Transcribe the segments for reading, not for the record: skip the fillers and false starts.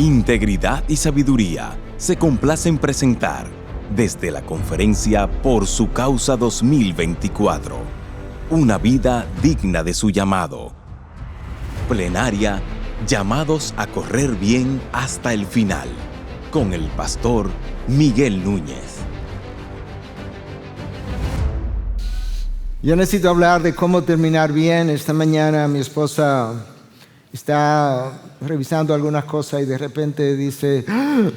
Integridad y Sabiduría se complace en presentar desde la conferencia Por su Causa 2024, una vida digna de su llamado. Plenaria, llamados a correr bien hasta el final, con el pastor Miguel Núñez. Yo necesito hablar de cómo terminar bien. Esta mañana mi esposa está revisando algunas cosas y de repente dice, ¡ah!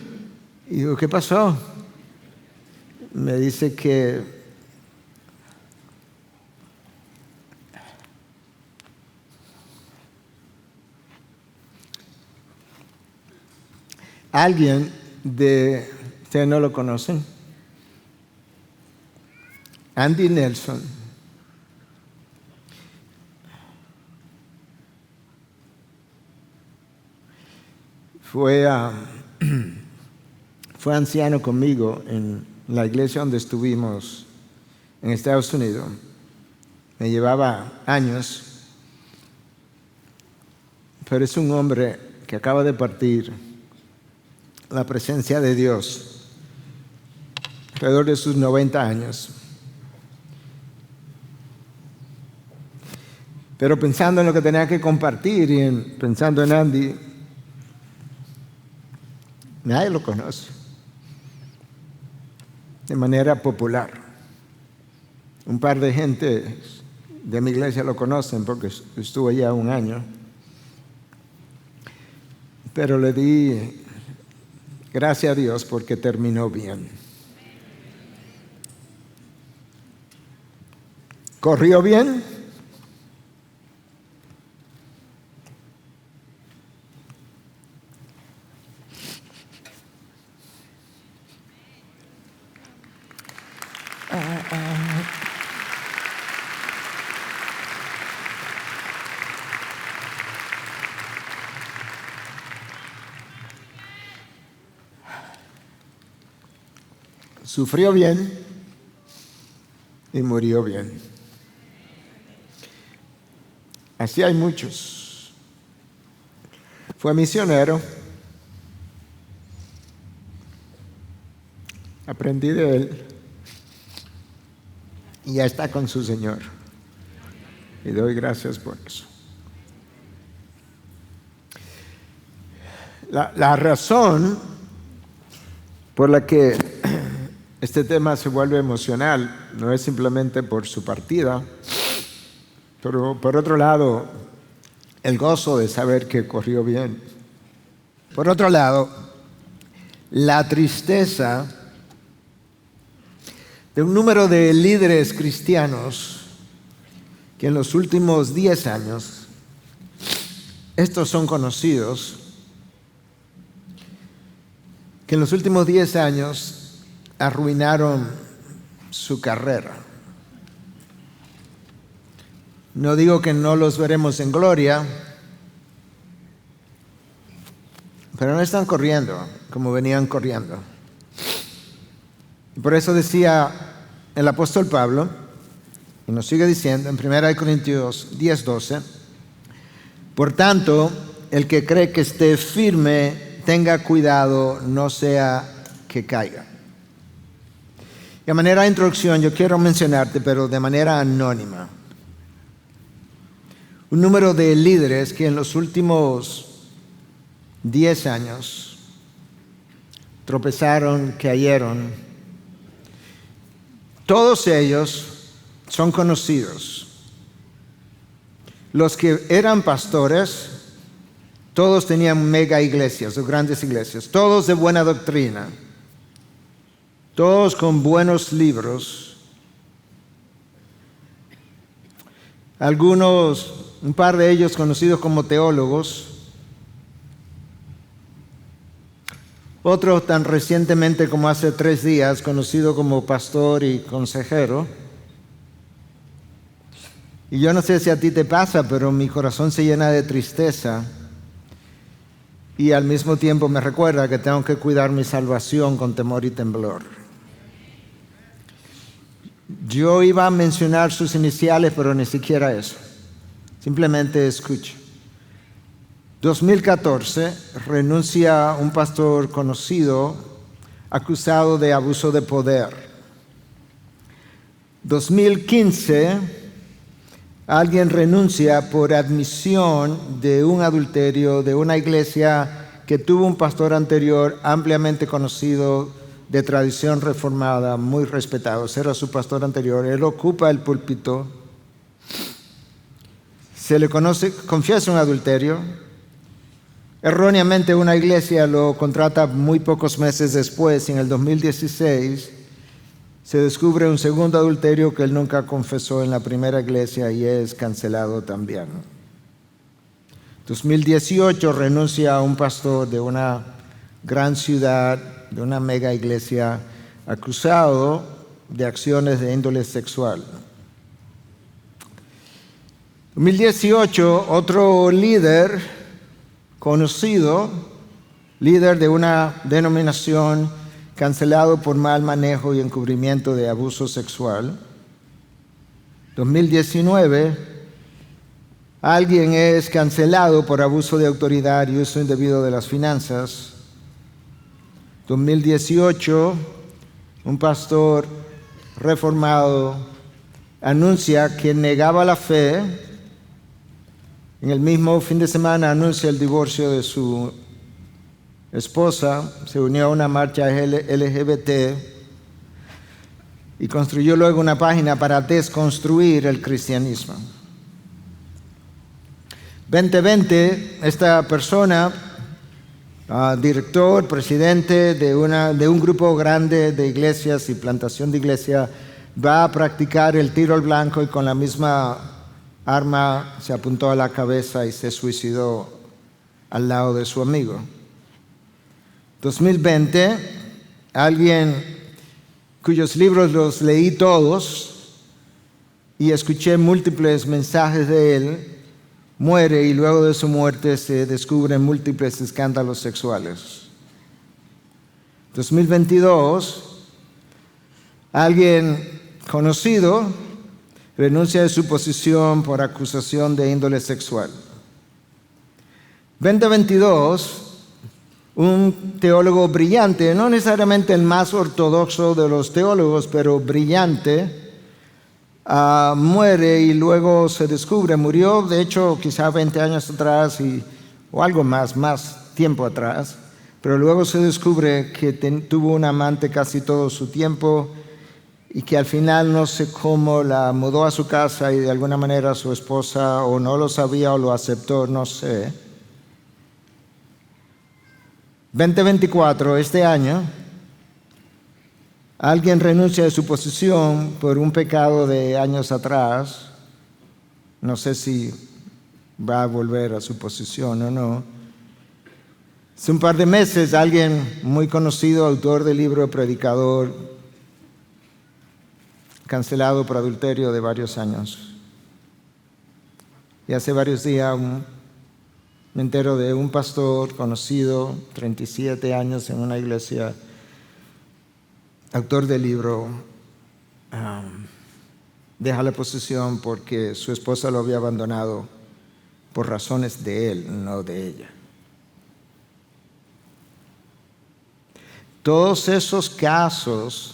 Y digo, ¿qué pasó? Me dice que alguien ustedes no lo conocen, Andy Nelson, fue anciano conmigo en la iglesia donde estuvimos en Estados Unidos. Me llevaba años, pero es un hombre que acaba de partir la presencia de Dios alrededor de sus 90 años. Pero pensando en lo que tenía que compartir y pensando en Andy, nadie lo conoce de manera popular. Un par de gente de mi iglesia lo conocen porque estuvo allá un año. Pero le di gracias a Dios porque terminó bien. ¿Corrió bien? Sufrió bien y murió bien. Así hay muchos. Fue misionero. Aprendí de él. Y ya está con su Señor. Y doy gracias por eso. La razón por la que este tema se vuelve emocional no es simplemente por su partida, pero por otro lado, el gozo de saber que corrió bien. Por otro lado, la tristeza de un número de líderes cristianos que en los últimos 10 años, estos son conocidos, que en los últimos 10 años arruinaron su carrera. No digo que no los veremos en gloria, pero no están corriendo como venían corriendo. Y por eso decía el apóstol Pablo, y nos sigue diciendo en 1 Corintios 10:12, por tanto, el que cree que esté firme, tenga cuidado, no sea que caiga. De manera de introducción, yo quiero mencionarte, pero de manera anónima, un número de líderes que en los últimos 10 años tropezaron, cayeron. Todos ellos son conocidos. Los que eran pastores, todos tenían mega iglesias o grandes iglesias, todos de buena doctrina. Todos con buenos libros. Algunos, un par de ellos conocidos como teólogos. Otros tan recientemente como hace 3 días, conocido como pastor y consejero. Y yo no sé si a ti te pasa, pero mi corazón se llena de tristeza. Y al mismo tiempo me recuerda que tengo que cuidar mi salvación con temor y temblor. Yo iba a mencionar sus iniciales, pero ni siquiera eso. Simplemente escucho. 2014 renuncia un pastor conocido acusado de abuso de poder. 2015 alguien renuncia por admisión de un adulterio de una iglesia que tuvo un pastor anterior ampliamente conocido de tradición reformada, muy respetado. Ese era su pastor anterior. Él ocupa el púlpito. Se le conoce, confiesa un adulterio. Erróneamente una iglesia lo contrata muy pocos meses después, y en el 2016 se descubre un segundo adulterio que él nunca confesó en la primera iglesia y es cancelado también. 2018 renuncia a un pastor de una gran ciudad, de una mega iglesia, acusado de acciones de índole sexual. 2018, otro líder conocido, líder de una denominación, cancelado por mal manejo y encubrimiento de abuso sexual. 2019, alguien es cancelado por abuso de autoridad y uso indebido de las finanzas. 2018, un pastor reformado anuncia que negaba la fe. En el mismo fin de semana anuncia el divorcio de su esposa, se unió a una marcha LGBT y construyó luego una página para desconstruir el cristianismo. 2020, esta persona, director, presidente de un grupo grande de iglesias y plantación de iglesia, va a practicar el tiro al blanco y con la misma arma se apuntó a la cabeza y se suicidó al lado de su amigo. 2020, alguien cuyos libros los leí todos y escuché múltiples mensajes de él, muere y luego de su muerte se descubren múltiples escándalos sexuales. 2022, alguien conocido renuncia de su posición por acusación de índole sexual. 2022, un teólogo brillante, no necesariamente el más ortodoxo de los teólogos, pero brillante, muere y luego se descubre, murió de hecho quizá 20 años atrás o algo más tiempo atrás, pero luego se descubre que tuvo un amante casi todo su tiempo y que al final no sé cómo la mudó a su casa y de alguna manera su esposa o no lo sabía o lo aceptó, no sé. 2024, este año, alguien renuncia de su posición por un pecado de años atrás. No sé si va a volver a su posición o no. Hace un par de meses, alguien muy conocido, autor del libro Predicador, cancelado por adulterio de varios años. Y hace varios días me entero de un pastor conocido, 37 años en una iglesia, autor del libro, deja la posición porque su esposa lo había abandonado por razones de él, no de ella. Todos esos casos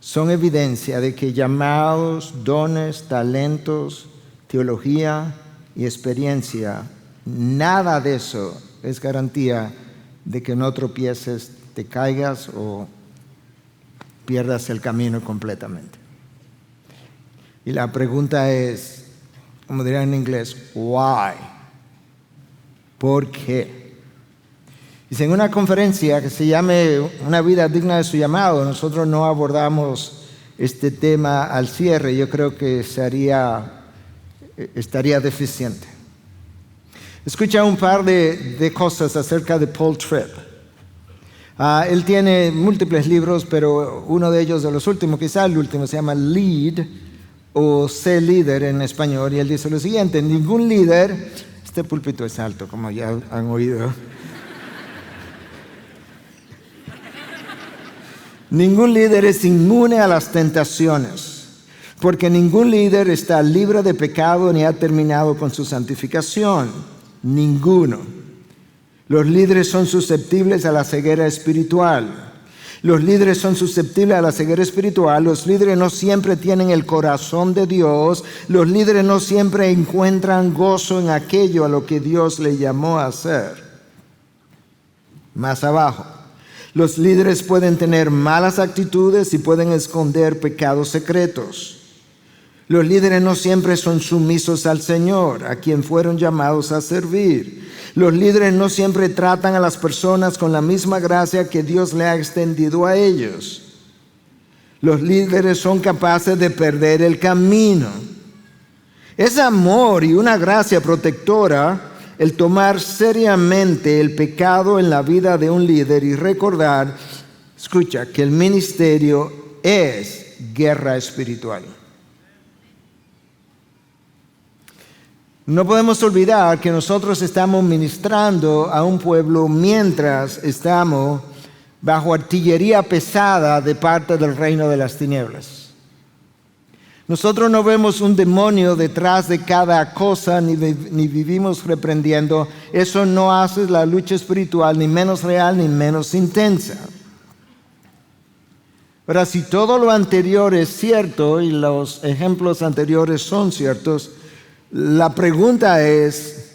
son evidencia de que llamados, dones, talentos, teología y experiencia, nada de eso es garantía de que no tropieces, te caigas o pierdas el camino completamente. Y la pregunta es, como dirían en inglés, why? ¿Por qué? Dice, en una conferencia que se llame Una vida digna de su llamado, nosotros no abordamos este tema al cierre. Yo creo que estaría deficiente. Escucha un par de cosas acerca de Paul Tripp. Él tiene múltiples libros, pero uno de ellos, de los últimos, quizá el último, se llama Lead, o Sé líder en español, y él dice lo siguiente: ningún líder, este púlpito es alto, como ya han oído, ningún líder es inmune a las tentaciones, porque ningún líder está libre de pecado ni ha terminado con su santificación. Ninguno. Los líderes son susceptibles a la ceguera espiritual. Los líderes son susceptibles a la ceguera espiritual. Los líderes no siempre tienen el corazón de Dios. Los líderes no siempre encuentran gozo en aquello a lo que Dios le llamó a hacer. Más abajo. Los líderes pueden tener malas actitudes y pueden esconder pecados secretos. Los líderes no siempre son sumisos al Señor, a quien fueron llamados a servir. Los líderes no siempre tratan a las personas con la misma gracia que Dios le ha extendido a ellos. Los líderes son capaces de perder el camino. Es amor y una gracia protectora el tomar seriamente el pecado en la vida de un líder y recordar, escucha, que el ministerio es guerra espiritual. No podemos olvidar que nosotros estamos ministrando a un pueblo mientras estamos bajo artillería pesada de parte del reino de las tinieblas. Nosotros no vemos un demonio detrás de cada cosa ni vivimos reprendiendo. Eso no hace la lucha espiritual ni menos real ni menos intensa. Ahora, si todo lo anterior es cierto y los ejemplos anteriores son ciertos, la pregunta es,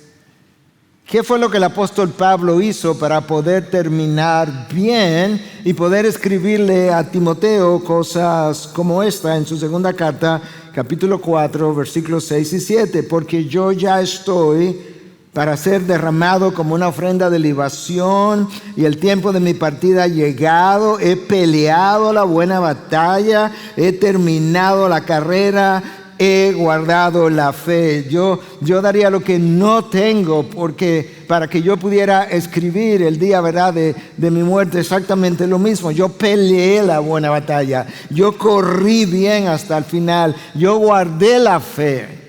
¿qué fue lo que el apóstol Pablo hizo para poder terminar bien y poder escribirle a Timoteo cosas como esta en su segunda carta, capítulo 4, versículos 6 y 7? Porque yo ya estoy para ser derramado como una ofrenda de libación y el tiempo de mi partida ha llegado. He peleado la buena batalla, he terminado la carrera, he guardado la fe. Yo daría lo que no tengo para que yo pudiera escribir el día, ¿verdad?, de mi muerte exactamente lo mismo. Yo peleé la buena batalla. Yo corrí bien hasta el final. Yo guardé la fe.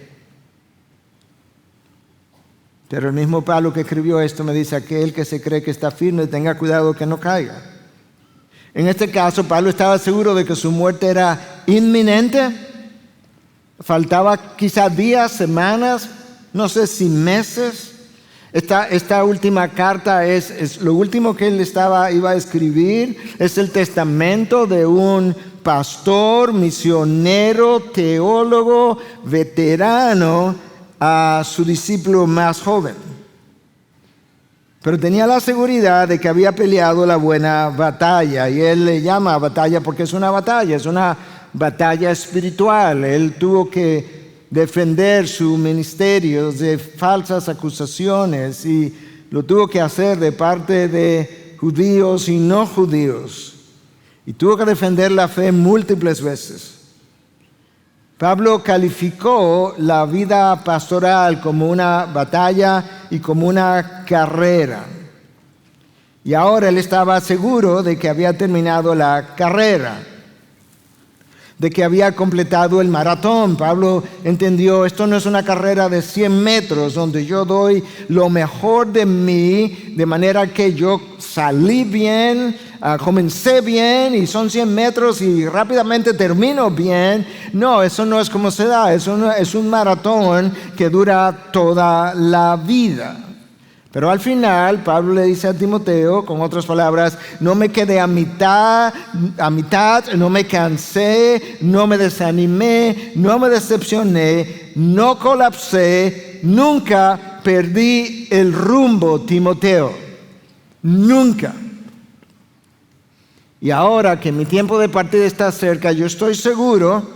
Pero el mismo Pablo que escribió esto me dice: aquel que se cree que está firme, tenga cuidado que no caiga. En este caso, Pablo estaba seguro de que su muerte era inminente. Faltaba quizá días, semanas, no sé si meses. Esta última carta es lo último que él iba a escribir. Es el testamento de un pastor, misionero, teólogo, veterano a su discípulo más joven. Pero tenía la seguridad de que había peleado la buena batalla. Y él le llama batalla porque es una batalla espiritual. Él tuvo que defender su ministerio de falsas acusaciones y lo tuvo que hacer de parte de judíos y no judíos. Y tuvo que defender la fe múltiples veces. Pablo calificó la vida pastoral como una batalla y como una carrera. Y ahora él estaba seguro de que había terminado la carrera, de que había completado el maratón. Pablo entendió, esto no es una carrera de 100 metros donde yo doy lo mejor de mí, de manera que yo salí bien, comencé bien y son 100 metros y rápidamente termino bien. No, eso no es como se da. Eso es un maratón que dura toda la vida. Pero al final, Pablo le dice a Timoteo, con otras palabras, no me quedé a mitad, no me cansé, no me desanimé, no me decepcioné, no colapsé, nunca perdí el rumbo, Timoteo. Nunca. Y ahora que mi tiempo de partida está cerca, yo estoy seguro,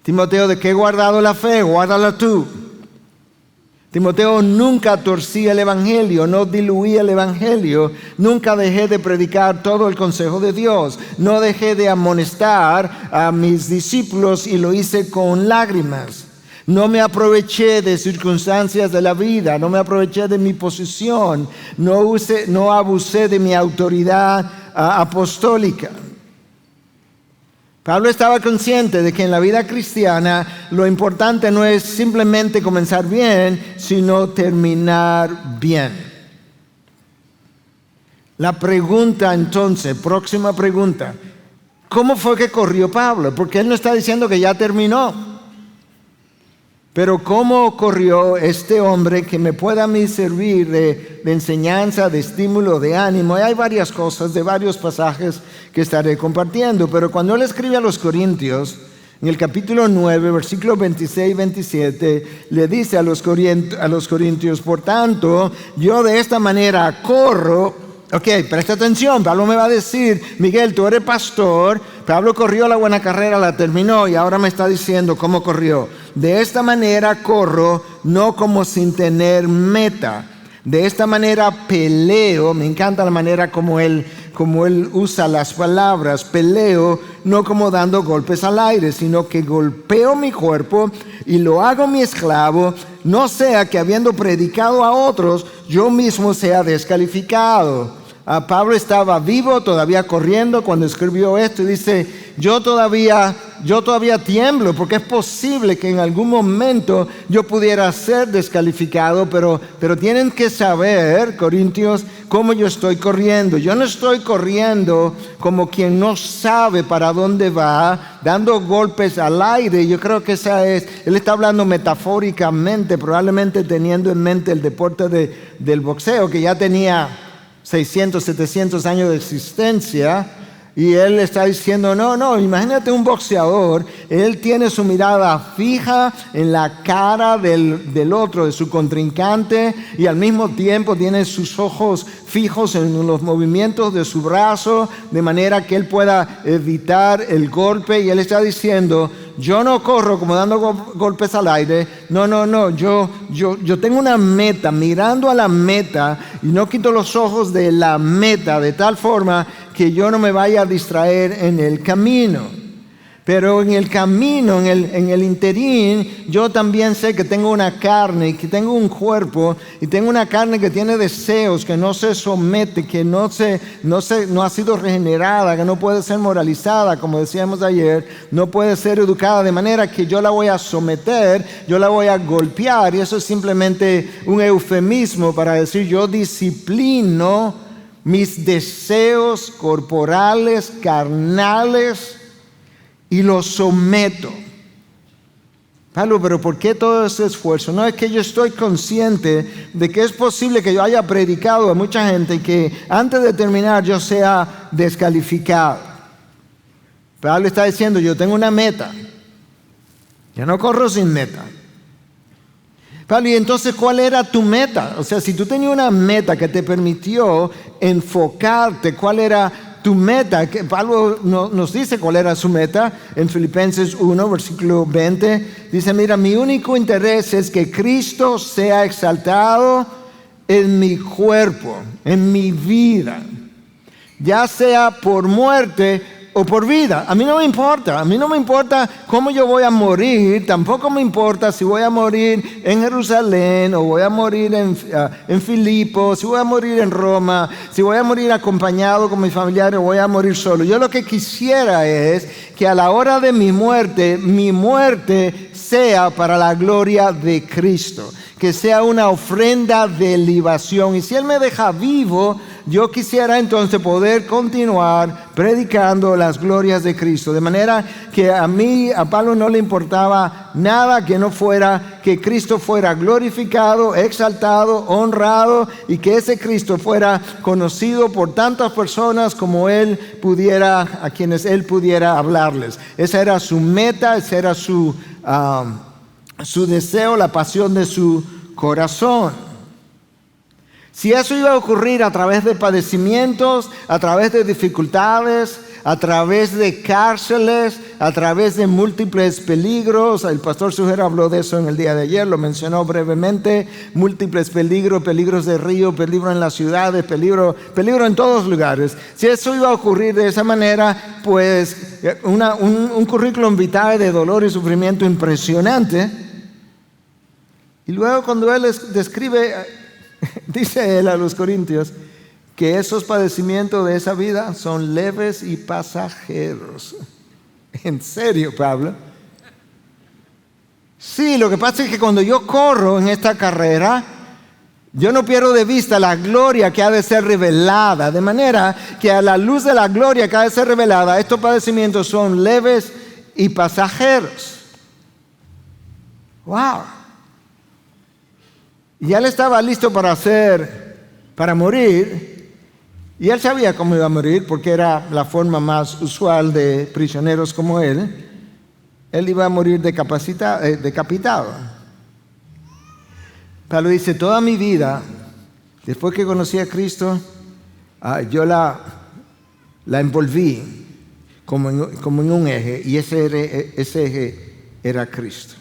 Timoteo, de que he guardado la fe. Guárdala tú. Timoteo, nunca torcí el evangelio, no diluí el evangelio, nunca dejé de predicar todo el consejo de Dios, no dejé de amonestar a mis discípulos y lo hice con lágrimas. No me aproveché de circunstancias de la vida, no me aproveché de mi posición, no abusé de mi autoridad apostólica. Pablo estaba consciente de que en la vida cristiana lo importante no es simplemente comenzar bien, sino terminar bien. La pregunta entonces, próxima pregunta, ¿cómo fue que corrió Pablo? Porque él no está diciendo que ya terminó. Pero ¿cómo corrió este hombre que me pueda a mí servir de enseñanza, de estímulo, de ánimo? Y hay varias cosas de varios pasajes que estaré compartiendo. Pero cuando él escribe a los Corintios, en el capítulo 9, versículos 26 y 27, le dice a los Corintios, por tanto, yo de esta manera corro. Ok, presta atención, Pablo me va a decir, Miguel, tú eres pastor, Pablo corrió la buena carrera, la terminó y ahora me está diciendo cómo corrió. De esta manera corro, no como sin tener meta. De esta manera peleo, me encanta la manera como él usa las palabras, peleo, no como dando golpes al aire, sino que golpeo mi cuerpo y lo hago mi esclavo, no sea que habiendo predicado a otros, yo mismo sea descalificado. Pablo estaba vivo, todavía corriendo cuando escribió esto y dice, yo todavía tiemblo porque es posible que en algún momento yo pudiera ser descalificado, pero tienen que saber, Corintios, cómo yo estoy corriendo. Yo no estoy corriendo como quien no sabe para dónde va, dando golpes al aire. Yo creo que él está hablando metafóricamente, probablemente teniendo en mente el deporte del boxeo, que ya tenía 600, 700 años de existencia, y él está diciendo, no, imagínate un boxeador, él tiene su mirada fija en la cara del otro, de su contrincante, y al mismo tiempo tiene sus ojos fijos en los movimientos de su brazo, de manera que él pueda evitar el golpe, y él está diciendo, yo no corro como dando golpes al aire, no, yo tengo una meta, mirando a la meta, y no quito los ojos de la meta, de tal forma que yo no me vaya a distraer en el camino. Pero en el camino, en el interín, yo también sé que tengo una carne, que tengo un cuerpo, y tengo una carne que tiene deseos, que no se somete, que no ha sido regenerada, que no puede ser moralizada, como decíamos ayer, no puede ser educada, de manera que yo la voy a someter, yo la voy a golpear, y eso es simplemente un eufemismo para decir yo disciplino mis deseos corporales, carnales, y los someto. Pablo, pero ¿por qué todo ese esfuerzo? No, es que yo estoy consciente de que es posible que yo haya predicado a mucha gente y que antes de terminar yo sea descalificado. Pablo está diciendo, yo tengo una meta. Yo no corro sin meta. Pablo, y entonces, ¿cuál era tu meta? O sea, si tú tenías una meta que te permitió enfocarte, ¿cuál era tu meta? Que Pablo nos dice cuál era su meta en Filipenses 1, versículo 20. Dice, mira, mi único interés es que Cristo sea exaltado en mi cuerpo, en mi vida, ya sea por muerte o por vida. A mí no me importa cómo yo voy a morir, tampoco me importa si voy a morir en Jerusalén o voy a morir en Filipos, si voy a morir en Roma, si voy a morir acompañado con mis familiares o voy a morir solo. Yo lo que quisiera es que a la hora de mi muerte sea para la gloria de Cristo, que sea una ofrenda de libación. Y si Él me deja vivo, yo quisiera entonces poder continuar predicando las glorias de Cristo. De manera que a Pablo no le importaba nada que no fuera que Cristo fuera glorificado, exaltado, honrado, y que ese Cristo fuera conocido por tantas personas como a quienes Él pudiera hablarles. Esa era su meta, ese era su deseo, la pasión de su corazón. Si eso iba a ocurrir a través de padecimientos, a través de dificultades, a través de cárceles, a través de múltiples peligros, el pastor Sujero habló de eso en el día de ayer, lo mencionó brevemente, múltiples peligros de río, peligro en las ciudades, peligro en todos lugares. Si eso iba a ocurrir de esa manera, pues un currículum vitae de dolor y sufrimiento impresionante. Y luego cuando él describe, dice él a los Corintios, que esos padecimientos de esa vida son leves y pasajeros. ¿En serio, Pablo? Sí, lo que pasa es que cuando yo corro en esta carrera, yo no pierdo de vista la gloria que ha de ser revelada, de manera que a la luz de la gloria que ha de ser revelada, estos padecimientos son leves y pasajeros. ¡Wow! Y él estaba listo para morir, y él sabía cómo iba a morir porque era la forma más usual de prisioneros como él. Él iba a morir decapitado. Pablo dice, toda mi vida, después que conocí a Cristo, yo la envolví como en un eje, y ese eje era Cristo.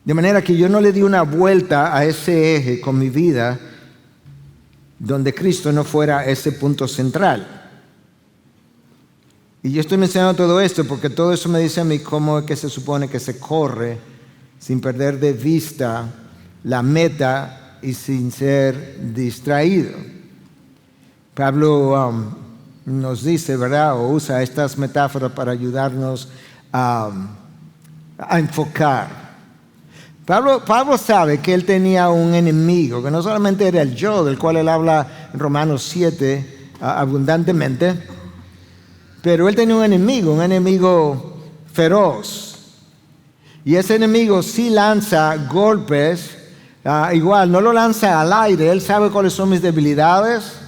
De manera que yo no le di una vuelta a ese eje con mi vida donde Cristo no fuera ese punto central. Y yo estoy mencionando todo esto porque todo eso me dice a mí cómo es que se supone que se corre sin perder de vista la meta y sin ser distraído. Pablo nos dice, ¿verdad? O usa estas metáforas para ayudarnos a enfocar. Pablo sabe que él tenía un enemigo, que no solamente era el yo, del cual él habla en Romanos 7 abundantemente, pero él tenía un enemigo feroz. Y ese enemigo sí lanza golpes, igual, no lo lanza al aire, él sabe cuáles son mis debilidades.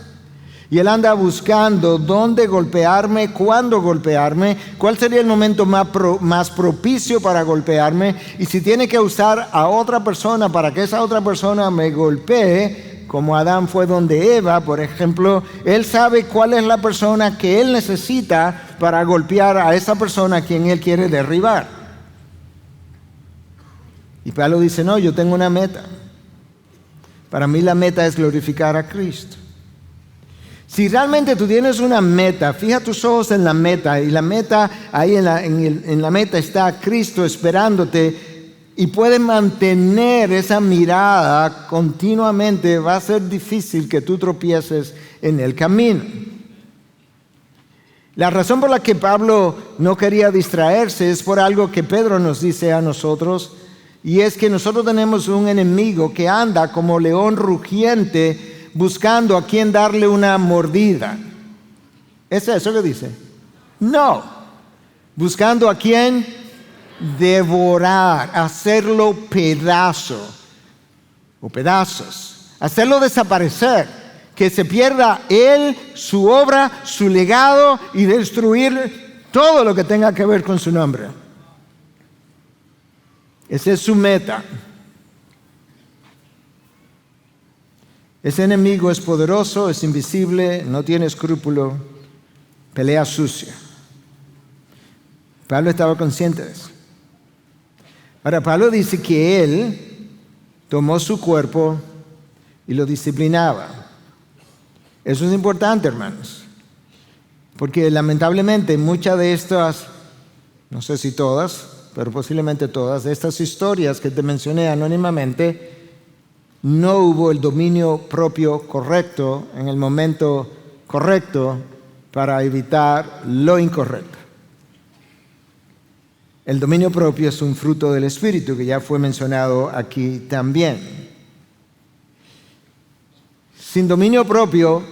Y él anda buscando dónde golpearme, cuándo golpearme, cuál sería el momento más propicio para golpearme. Y si tiene que usar a otra persona para que esa otra persona me golpee, como Adán fue donde Eva, por ejemplo, él sabe cuál es la persona que él necesita para golpear a esa persona a quien él quiere derribar. Y Pablo dice, no, yo tengo una meta. Para mí la meta es glorificar a Cristo. Si realmente tú tienes una meta, fija tus ojos en la meta, y la meta, ahí en la meta está Cristo esperándote, y puedes mantener esa mirada continuamente, va a ser difícil que tú tropieces en el camino. La razón por la que Pablo no quería distraerse es por algo que Pedro nos dice a nosotros, y es que nosotros tenemos un enemigo que anda como león rugiente, buscando a quien darle una mordida. ¿Es eso que dice? No. Buscando a quien devorar, hacerlo pedazo o pedazos, hacerlo desaparecer, que se pierda él, su obra, su legado y destruir todo lo que tenga que ver con su nombre. Esa es su meta. Ese enemigo es poderoso, es invisible, no tiene escrúpulo, pelea sucia. Pablo estaba consciente de eso. Ahora, Pablo dice que él tomó su cuerpo y lo disciplinaba. Eso es importante, hermanos, porque lamentablemente muchas de estas, no sé si todas, pero posiblemente todas, de estas historias que te mencioné anónimamente, no hubo el dominio propio correcto en el momento correcto para evitar lo incorrecto. El dominio propio es un fruto del Espíritu que ya fue mencionado aquí también. Sin dominio propio,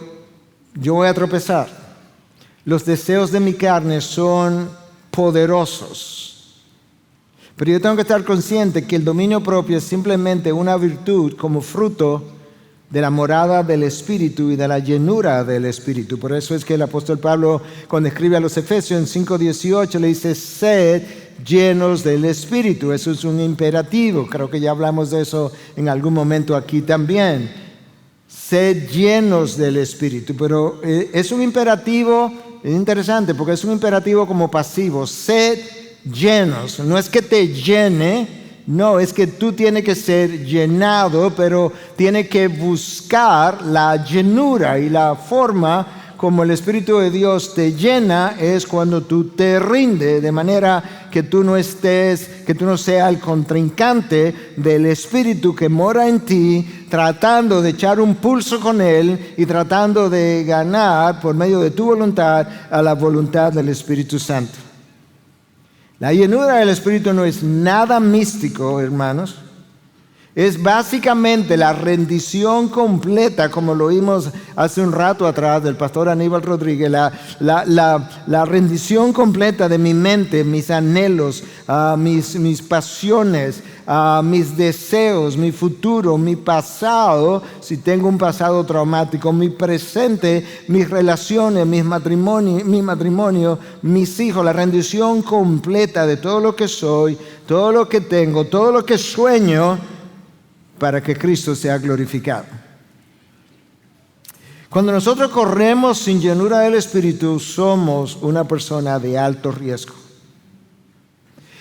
yo voy a tropezar. Los deseos de mi carne son poderosos. Pero yo tengo que estar consciente que el dominio propio es simplemente una virtud como fruto de la morada del Espíritu y de la llenura del Espíritu. Por eso es que el apóstol Pablo, cuando escribe a los Efesios en 5:18, le dice, sed llenos del Espíritu. Eso es un imperativo. Creo que ya hablamos de eso en algún momento aquí también. Sed llenos del Espíritu. Pero es un imperativo, es interesante, porque es un imperativo como pasivo. Sed llenos, no es que te llene, no, es que tú tienes que ser llenado, pero tienes que buscar la llenura, y la forma como el Espíritu de Dios te llena es cuando tú te rindes, de manera que tú no seas el contrincante del Espíritu que mora en ti, tratando de echar un pulso con Él y tratando de ganar por medio de tu voluntad a la voluntad del Espíritu Santo. La llenura del Espíritu no es nada místico, hermanos. Es básicamente la rendición completa, como lo oímos hace un rato atrás del pastor Aníbal Rodríguez, la rendición completa de mi mente, mis anhelos, mis pasiones, mis deseos, mi futuro, mi pasado, si tengo un pasado traumático, mi presente, mis relaciones, mi matrimonio, mis hijos, la rendición completa de todo lo que soy, todo lo que tengo, todo lo que sueño, para que Cristo sea glorificado. Cuando nosotros corremos sin llenura del Espíritu, somos una persona de alto riesgo.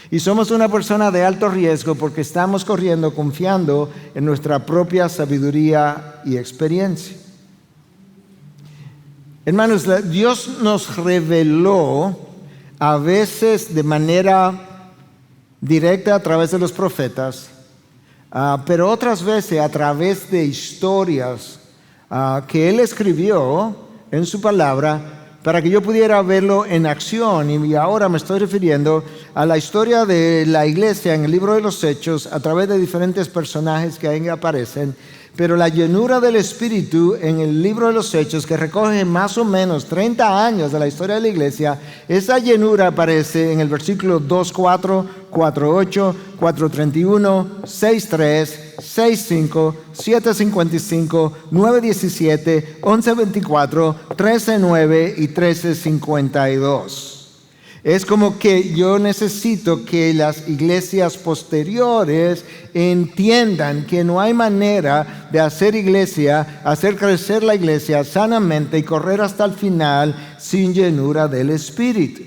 Y somos una persona de alto riesgo porque estamos corriendo confiando en nuestra propia sabiduría y experiencia. Hermanos, Dios nos reveló a veces de manera directa a través de los profetas, pero otras veces a través de historias que Él escribió en su palabra para que yo pudiera verlo en acción. Y ahora me estoy refiriendo a la historia de la iglesia en el libro de los Hechos a través de diferentes personajes que ahí aparecen. Pero la llenura del Espíritu en el libro de los Hechos, que recoge más o menos 30 años de la historia de la iglesia, esa llenura aparece en el versículo 2:4, 4:8, 4:31, 6:3, 6:5, 7:55, 9:17, 11:24, 13:9 y 13:52. Es como que yo necesito que las iglesias posteriores entiendan que no hay manera de hacer iglesia, hacer crecer la iglesia sanamente y correr hasta el final sin llenura del Espíritu.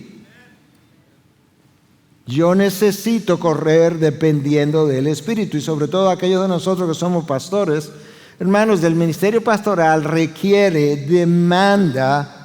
Yo necesito correr dependiendo del Espíritu, y sobre todo aquellos de nosotros que somos pastores, hermanos, del ministerio pastoral requiere, demanda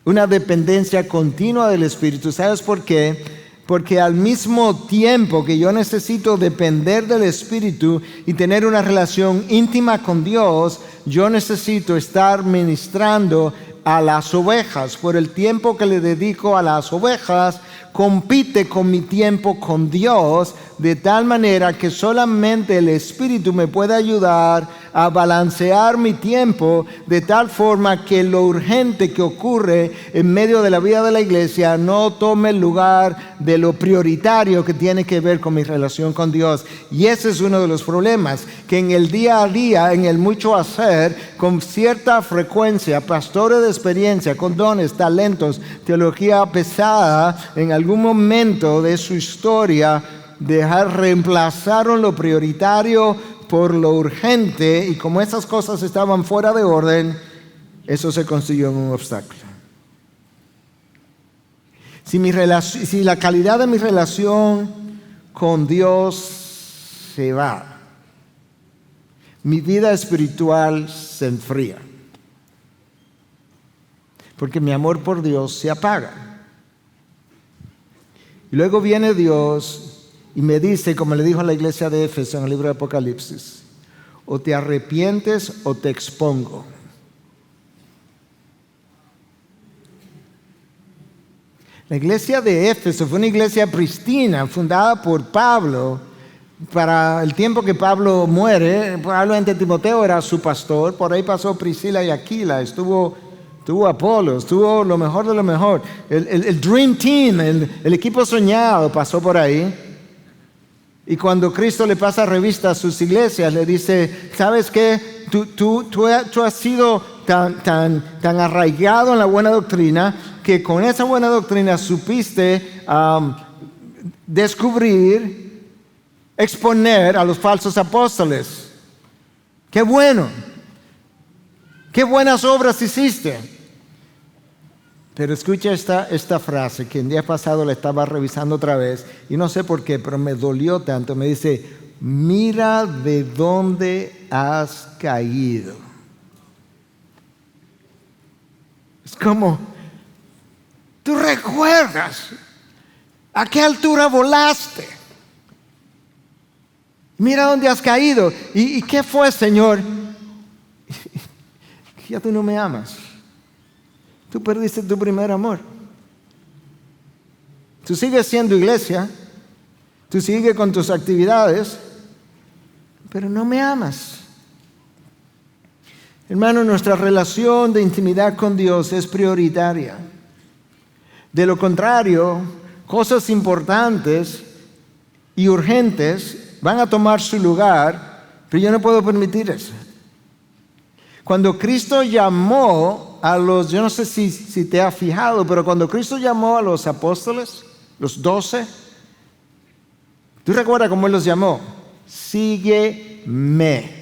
una dependencia continua del Espíritu. ¿Sabes por qué? Porque al mismo tiempo que yo necesito depender del Espíritu y tener una relación íntima con Dios, yo necesito estar ministrando a las ovejas. Por el tiempo que le dedico a las ovejas, compite con mi tiempo con Dios, de tal manera que solamente el Espíritu me puede ayudar a balancear mi tiempo de tal forma que lo urgente que ocurre en medio de la vida de la iglesia no tome el lugar de lo prioritario que tiene que ver con mi relación con Dios. Y ese es uno de los problemas, que en el día a día, en el mucho hacer, con cierta frecuencia, pastores de experiencia, con dones, talentos, teología pesada, en algún momento de su historia, reemplazaron lo prioritario por lo urgente, y como esas cosas estaban fuera de orden, eso se consiguió en un obstáculo. Si la calidad de mi relación con Dios se va, mi vida espiritual se enfría, porque mi amor por Dios se apaga. Y luego viene Dios y me dice, como le dijo a la iglesia de Éfeso en el libro de Apocalipsis: o te arrepientes o te expongo. La iglesia de Éfeso fue una iglesia pristina, fundada por Pablo. Para el tiempo que Pablo muere, probablemente Timoteo era su pastor. Por ahí pasó Priscila y Aquila, estuvo Apolo, estuvo lo mejor de lo mejor. El Dream Team, el equipo soñado pasó por ahí. Y cuando Cristo le pasa revista a sus iglesias, le dice: ¿sabes qué? Tú has sido tan arraigado en la buena doctrina, que con esa buena doctrina supiste descubrir, exponer a los falsos apóstoles. ¡Qué bueno! ¡Qué buenas obras hiciste! Pero escucha esta frase que el día pasado la estaba revisando otra vez, y no sé por qué, pero me dolió tanto. Me dice: mira de dónde has caído. Es como, tú recuerdas a qué altura volaste. Mira dónde has caído. ¿Y qué fue, Señor? Ya tú no me amas. Tú perdiste tu primer amor. Tú sigues siendo iglesia, tú sigues con tus actividades, pero no me amas. Hermano, nuestra relación de intimidad con Dios es prioritaria. De lo contrario, cosas importantes y urgentes van a tomar su lugar, pero yo no puedo permitir eso. Cuando Cristo llamó a los, yo no sé si te has fijado, pero cuando Cristo llamó a los apóstoles, los 12, ¿tú recuerdas cómo Él los llamó? Sígueme.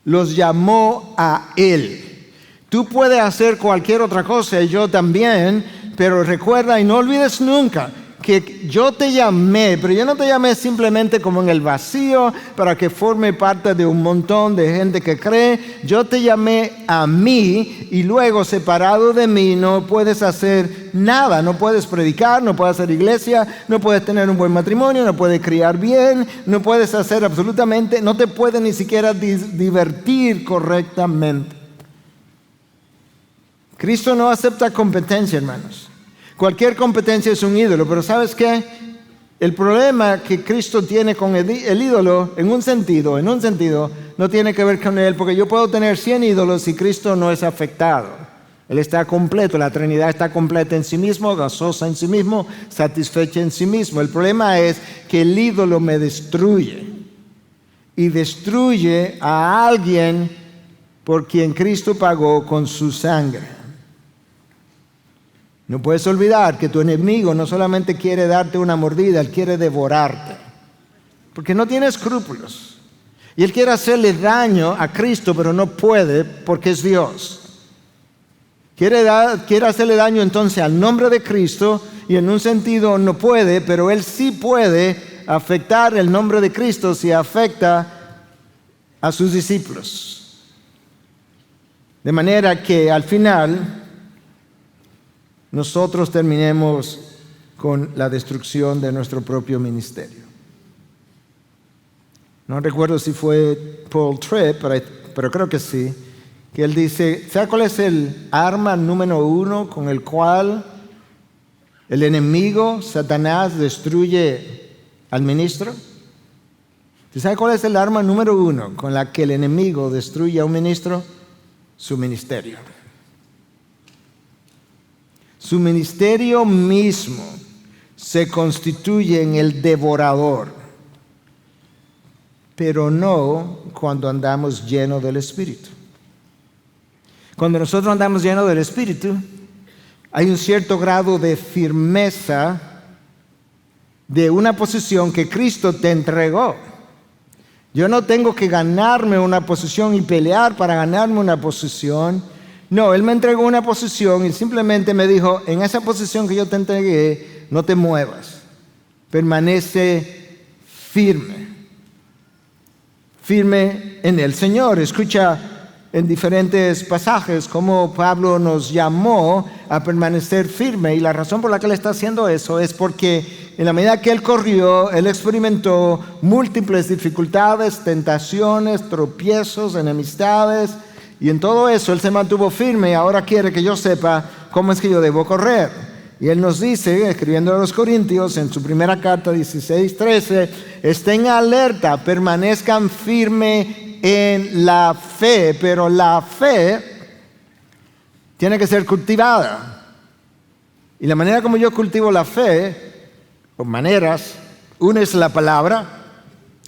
Los llamó a Él. Tú puedes hacer cualquier otra cosa y yo también, pero recuerda y no olvides nunca que yo te llamé, pero yo no te llamé simplemente como en el vacío para que forme parte de un montón de gente que cree. Yo te llamé a mí y luego separado de mí no puedes hacer nada. No puedes predicar, no puedes hacer iglesia, no puedes tener un buen matrimonio, no puedes criar bien, no puedes hacer absolutamente, no te puedes ni siquiera divertir correctamente. Cristo no acepta competencia, hermanos. Cualquier competencia es un ídolo, pero ¿sabes qué? El problema que Cristo tiene con el ídolo, en un sentido, no tiene que ver con él, porque yo puedo tener 100 ídolos y Cristo no es afectado. Él está completo, la Trinidad está completa en sí mismo, gozosa en sí mismo, satisfecha en sí mismo. El problema es que el ídolo me destruye y destruye a alguien por quien Cristo pagó con su sangre. No puedes olvidar que tu enemigo no solamente quiere darte una mordida, él quiere devorarte, porque no tiene escrúpulos. Y él quiere hacerle daño a Cristo, pero no puede porque es Dios. Quiere hacerle daño entonces al nombre de Cristo y en un sentido no puede, pero él sí puede afectar el nombre de Cristo si afecta a sus discípulos. De manera que al final nosotros terminemos con la destrucción de nuestro propio ministerio. No recuerdo si fue Paul Tripp, pero creo que sí, que él dice, ¿sabe cuál es el arma número 1 con el cual el enemigo, Satanás, destruye al ministro? ¿Sabe cuál es el arma número 1 con la que el enemigo destruye a un ministro? Su ministerio. Su ministerio mismo se constituye en el devorador, pero no cuando andamos llenos del Espíritu. Cuando nosotros andamos llenos del Espíritu, hay un cierto grado de firmeza de una posición que Cristo te entregó. Yo no tengo que ganarme una posición y pelear para ganarme una posición. No, Él me entregó una posición y simplemente me dijo, en esa posición que yo te entregué, no te muevas. Permanece firme. Firme en el Señor. Escucha en diferentes pasajes cómo Pablo nos llamó a permanecer firme. Y la razón por la que Él está haciendo eso es porque en la medida que Él corrió, Él experimentó múltiples dificultades, tentaciones, tropiezos, enemistades. Y en todo eso Él se mantuvo firme y ahora quiere que yo sepa cómo es que yo debo correr. Y Él nos dice, escribiendo a los Corintios, en su primera carta 16:13, estén alerta, permanezcan firme en la fe. Pero la fe tiene que ser cultivada. Y la manera como yo cultivo la fe, o maneras, una es la palabra,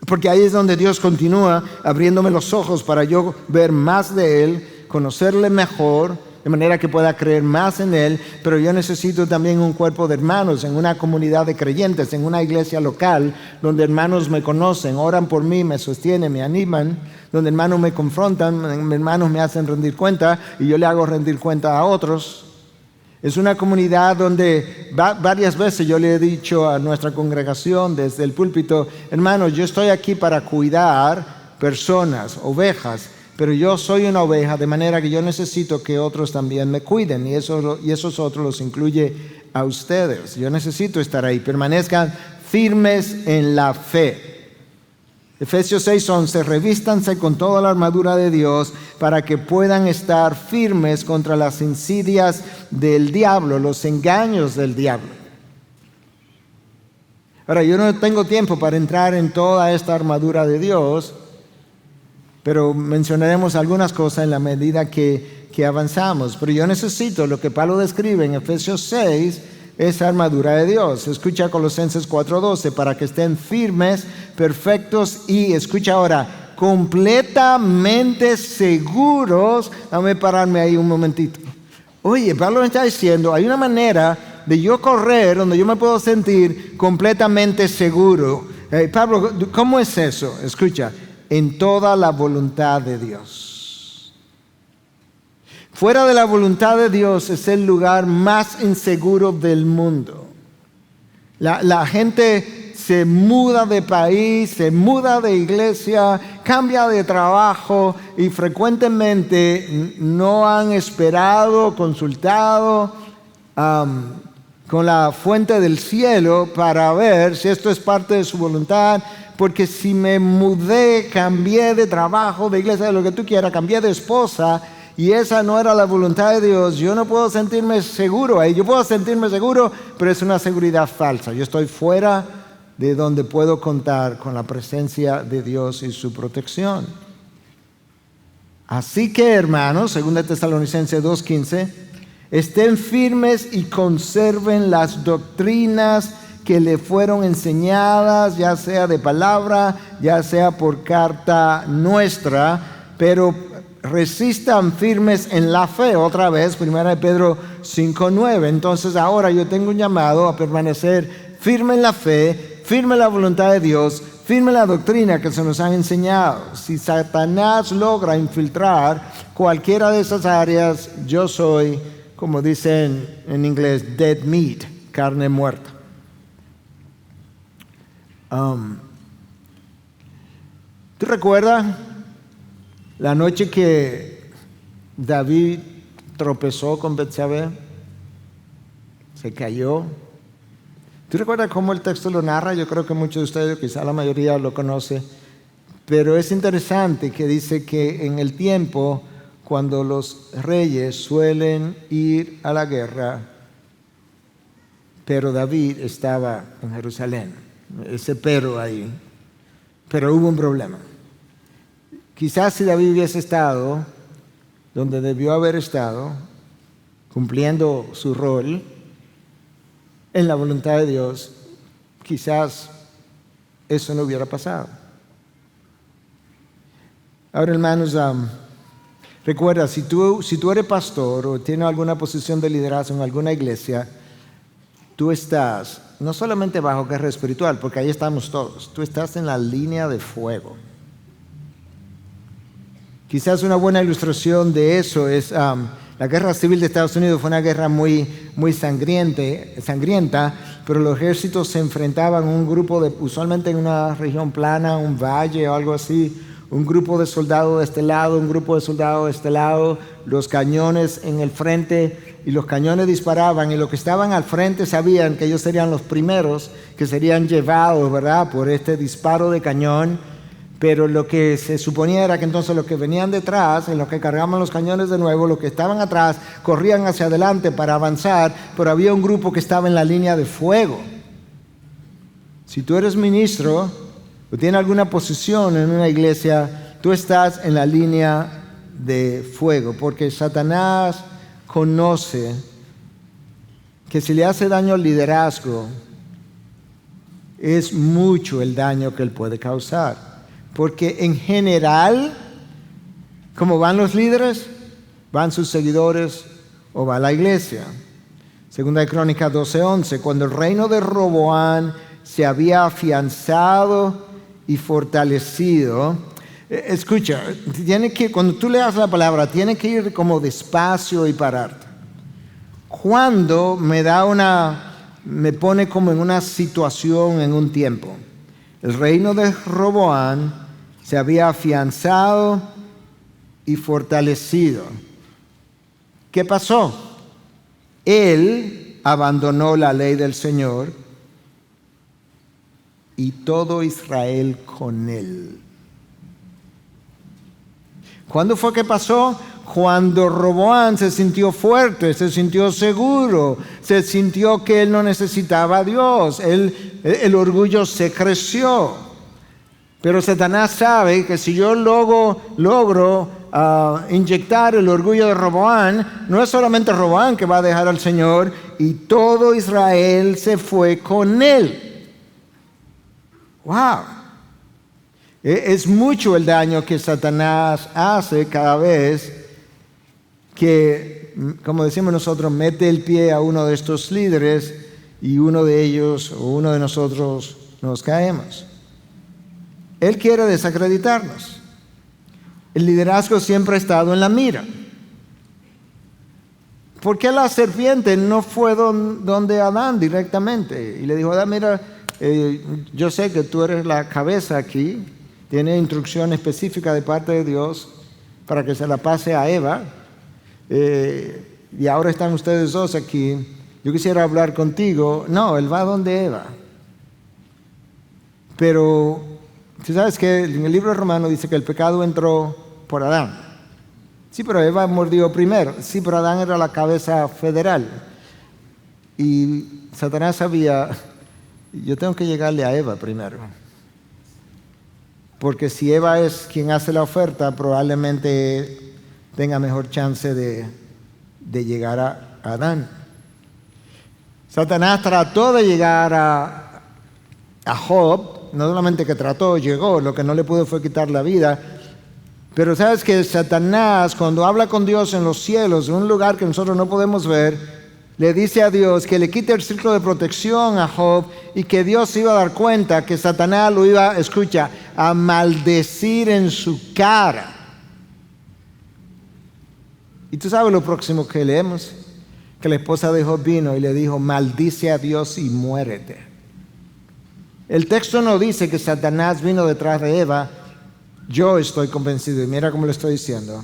porque ahí es donde Dios continúa abriéndome los ojos para yo ver más de Él, conocerle mejor, de manera que pueda creer más en Él. Pero yo necesito también un cuerpo de hermanos en una comunidad de creyentes, en una iglesia local, donde hermanos me conocen, oran por mí, me sostienen, me animan, donde hermanos me confrontan, hermanos me hacen rendir cuenta y yo le hago rendir cuenta a otros. Es una comunidad donde varias veces yo le he dicho a nuestra congregación desde el púlpito, hermanos, yo estoy aquí para cuidar personas, ovejas, pero yo soy una oveja, de manera que yo necesito que otros también me cuiden, y esos otros los incluye a ustedes. Yo necesito estar ahí. Permanezcan firmes en la fe. Efesios 6:11, revístanse con toda la armadura de Dios para que puedan estar firmes contra las insidias del diablo, los engaños del diablo. Ahora, yo no tengo tiempo para entrar en toda esta armadura de Dios, pero mencionaremos algunas cosas en la medida que avanzamos. Pero yo necesito lo que Pablo describe en Efesios 6, esa armadura de Dios. Escucha Colosenses 4:12, para que estén firmes, perfectos y, escucha ahora, completamente seguros. Dame pararme ahí un momentito. Oye, Pablo me está diciendo, hay una manera de yo correr donde yo me puedo sentir completamente seguro. Pablo, ¿cómo es eso? Escucha, en toda la voluntad de Dios. Fuera de la voluntad de Dios es el lugar más inseguro del mundo. La gente se muda de país, se muda de iglesia, cambia de trabajo y frecuentemente no han esperado, consultado con la fuente del cielo para ver si esto es parte de su voluntad. Porque si me mudé, cambié de trabajo, de iglesia, de lo que tú quieras, cambié de esposa, y esa no era la voluntad de Dios, yo no puedo sentirme seguro ahí. Yo puedo sentirme seguro, pero es una seguridad falsa. Yo estoy fuera de donde puedo contar con la presencia de Dios y su protección. Así que, hermanos, 2 Tesalonicenses 2:15, estén firmes y conserven las doctrinas que le fueron enseñadas, ya sea de palabra, ya sea por carta nuestra, pero resistan firmes en la fe. Otra vez, 1 Pedro 5:9. Entonces ahora yo tengo un llamado a permanecer firme en la fe, firme en la voluntad de Dios, firme en la doctrina que se nos han enseñado. Si Satanás logra infiltrar cualquiera de esas áreas, yo soy, como dicen en inglés, dead meat, carne muerta. ¿Tú recuerdas la noche que David tropezó con Betsabé? Se cayó. ¿Tú recuerdas cómo el texto lo narra? Yo creo que muchos de ustedes, quizá la mayoría lo conoce, pero es interesante que dice que en el tiempo cuando los reyes suelen ir a la guerra, pero David estaba en Jerusalén. Ese pero ahí. Pero hubo un problema. Quizás si David hubiese estado donde debió haber estado, cumpliendo su rol en la voluntad de Dios, quizás eso no hubiera pasado. Ahora, hermanos, recuerda, si tú eres pastor o tienes alguna posición de liderazgo en alguna iglesia, tú estás no solamente bajo guerra espiritual, porque ahí estamos todos, tú estás en la línea de fuego. Quizás una buena ilustración de eso es la guerra civil de Estados Unidos. Fue una guerra muy sangrienta, pero los ejércitos se enfrentaban a un grupo usualmente en una región plana, un valle o algo así, un grupo de soldados de este lado, un grupo de soldados de este lado, los cañones en el frente, y los cañones disparaban, y los que estaban al frente sabían que ellos serían los primeros que serían llevados, ¿verdad?, por este disparo de cañón. Pero lo que se suponía era que entonces los que venían detrás, en los que cargaban los cañones de nuevo, los que estaban atrás corrían hacia adelante para avanzar, pero había un grupo que estaba en la línea de fuego. Si tú eres ministro o tienes alguna posición en una iglesia, tú estás en la línea de fuego, porque Satanás conoce que si le hace daño al liderazgo, es mucho el daño que él puede causar. Porque en general, ¿cómo van los líderes? Van sus seguidores o va la iglesia. Segunda de Crónicas 12:11, cuando el reino de Roboán se había afianzado y fortalecido. Escucha, cuando tú leas la palabra, tienes que ir como despacio y pararte. Cuando me pone como en una situación, en un tiempo. El reino de Roboán se había afianzado y fortalecido. ¿Qué pasó? Él abandonó la ley del Señor y todo Israel con él. ¿Cuándo fue que pasó? Cuando Roboán se sintió fuerte, se sintió seguro, se sintió que él no necesitaba a Dios, el orgullo se creció. Pero Satanás sabe que si yo logro inyectar el orgullo de Roboam, no es solamente Roboam que va a dejar al Señor, y todo Israel se fue con él. ¡Wow! Es mucho el daño que Satanás hace cada vez que, como decimos nosotros, mete el pie a uno de estos líderes y uno de ellos o uno de nosotros nos caemos. Él quiere desacreditarnos. El liderazgo siempre ha estado en la mira. ¿Por qué la serpiente no fue donde Adán directamente? Y le dijo, Adán, mira, yo sé que tú eres la cabeza aquí, tiene instrucción específica de parte de Dios para que se la pase a Eva, y ahora están ustedes dos aquí, yo quisiera hablar contigo. No, él va donde Eva. Pero tú sabes que en el libro de Romanos dice que el pecado entró por Adán. Sí, pero Eva mordió primero. Sí, pero Adán era la cabeza federal. Y Satanás sabía, yo tengo que llegarle a Eva primero. Porque si Eva es quien hace la oferta, probablemente tenga mejor chance de llegar a Adán. Satanás trató de llegar a Job, no solamente que trató, llegó, lo que no le pudo fue quitar la vida. Pero sabes que Satanás, cuando habla con Dios en los cielos, en un lugar que nosotros no podemos ver, le dice a Dios que le quite el círculo de protección a Job y que Dios se iba a dar cuenta que Satanás lo iba, escucha, a maldecir en su cara. Y tú sabes lo próximo que leemos, que la esposa de Job vino y le dijo, maldice a Dios y muérete. El texto no dice que Satanás vino detrás de Eva. Yo estoy convencido, y mira cómo le estoy diciendo,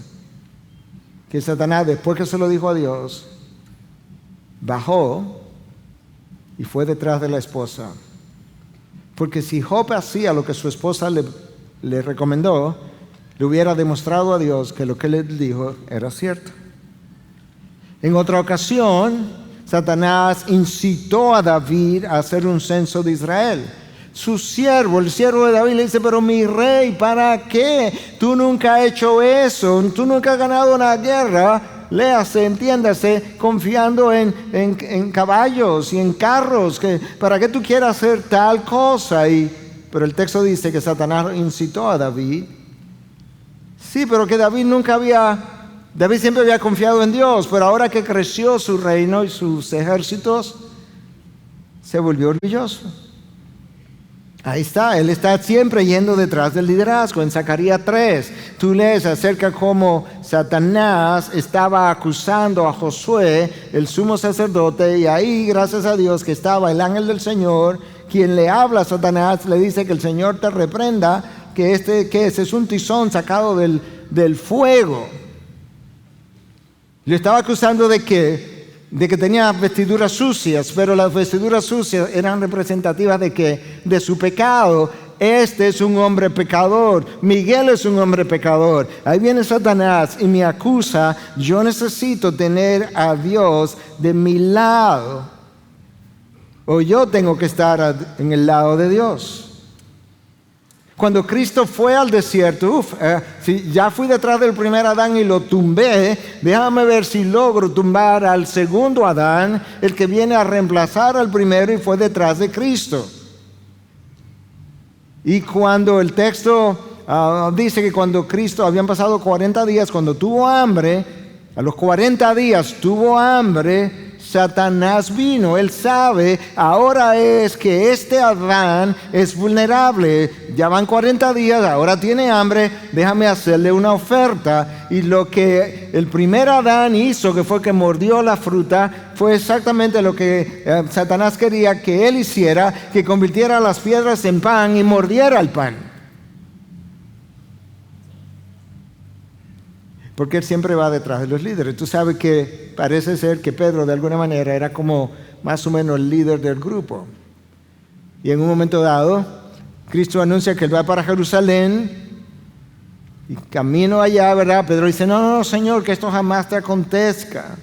que Satanás, después que se lo dijo a Dios, bajó y fue detrás de la esposa. Porque si Job hacía lo que su esposa le recomendó, le hubiera demostrado a Dios que lo que le dijo era cierto. En otra ocasión, Satanás incitó a David a hacer un censo de Israel. Su siervo, el siervo de David, le dice, pero mi rey, ¿para qué? Tú nunca has hecho eso, tú nunca has ganado una guerra, léase, entiéndase, confiando en caballos y en carros, ¿para qué tú quieres hacer tal cosa? Pero el texto dice que Satanás incitó a David. Sí, pero que David siempre había confiado en Dios, pero ahora que creció su reino y sus ejércitos, se volvió orgulloso. Ahí está, él está siempre yendo detrás del liderazgo. En Zacarías 3, tú lees acerca cómo Satanás estaba acusando a Josué, el sumo sacerdote, y ahí, gracias a Dios, que estaba el ángel del Señor, quien le habla a Satanás, le dice que el Señor te reprenda, que ese es un tizón sacado del fuego. Le estaba acusando de que tenía vestiduras sucias, pero las vestiduras sucias eran representativas de que de su pecado. Este es un hombre pecador, Miguel es un hombre pecador. Ahí viene Satanás y me acusa. Yo necesito tener a Dios de mi lado, o yo tengo que estar en el lado de Dios. Cuando Cristo fue al desierto, si ya fui detrás del primer Adán y lo tumbé, déjame ver si logro tumbar al segundo Adán, el que viene a reemplazar al primero y fue detrás de Cristo. Y cuando el texto dice que cuando Cristo, habían pasado 40 días, cuando tuvo hambre, a los 40 días tuvo hambre, Satanás vino. Él sabe, ahora es que este Adán es vulnerable. Ya van 40 días, ahora tiene hambre, déjame hacerle una oferta. Y lo que el primer Adán hizo, que fue que mordió la fruta, fue exactamente lo que Satanás quería que él hiciera, que convirtiera las piedras en pan y mordiera el pan. Porque él siempre va detrás de los líderes. Tú sabes que parece ser que Pedro de alguna manera era como más o menos el líder del grupo. Y en un momento dado, Cristo anuncia que él va para Jerusalén y camino allá, ¿verdad? Pedro dice, no, Señor, que esto jamás te acontezca.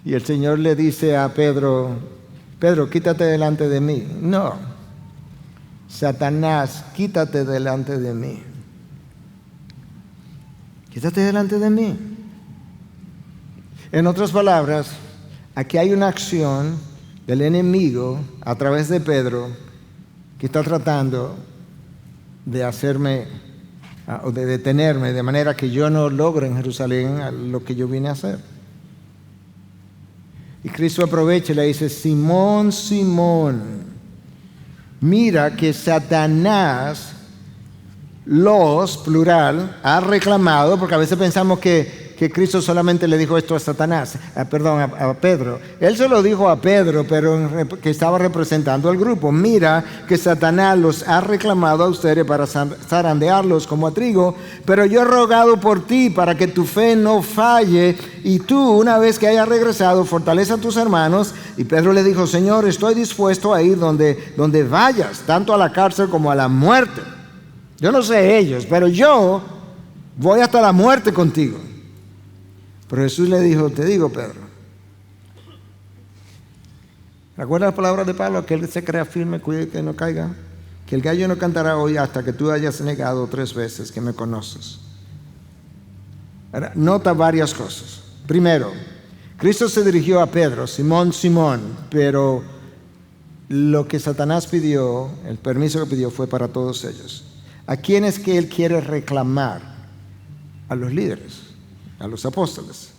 Y el Señor le dice a Pedro, Pedro, quítate delante de mí. No, Satanás, quítate delante de mí. Quítate delante de mí. En otras palabras, aquí hay una acción del enemigo a través de Pedro que está tratando de hacerme o de detenerme de manera que yo no logre en Jerusalén lo que yo vine a hacer. Y Cristo aprovecha y le dice: Simón, Simón, mira que Satanás los, plural, ha reclamado, porque a veces pensamos que Cristo solamente le dijo esto a Satanás, a Pedro. Él se lo dijo a Pedro, pero que estaba representando al grupo. Mira que Satanás los ha reclamado a ustedes para zarandearlos como a trigo, pero yo he rogado por ti para que tu fe no falle, y tú, una vez que hayas regresado, fortalece a tus hermanos. Y Pedro le dijo: Señor, estoy dispuesto a ir donde vayas, tanto a la cárcel como a la muerte. Yo no sé ellos, pero yo voy hasta la muerte contigo. Pero Jesús le dijo: te digo, Pedro, ¿recuerdas las palabras de Pablo? Aquel que se crea firme, cuide que no caiga. Que el gallo no cantará hoy hasta que tú hayas negado 3 veces que me conoces. Ahora, nota varias cosas. Primero, Cristo se dirigió a Pedro: Simón, Simón, pero lo que Satanás pidió, el permiso que pidió, fue para todos ellos. ¿A quién es que él quiere reclamar? A los líderes, a los apóstoles.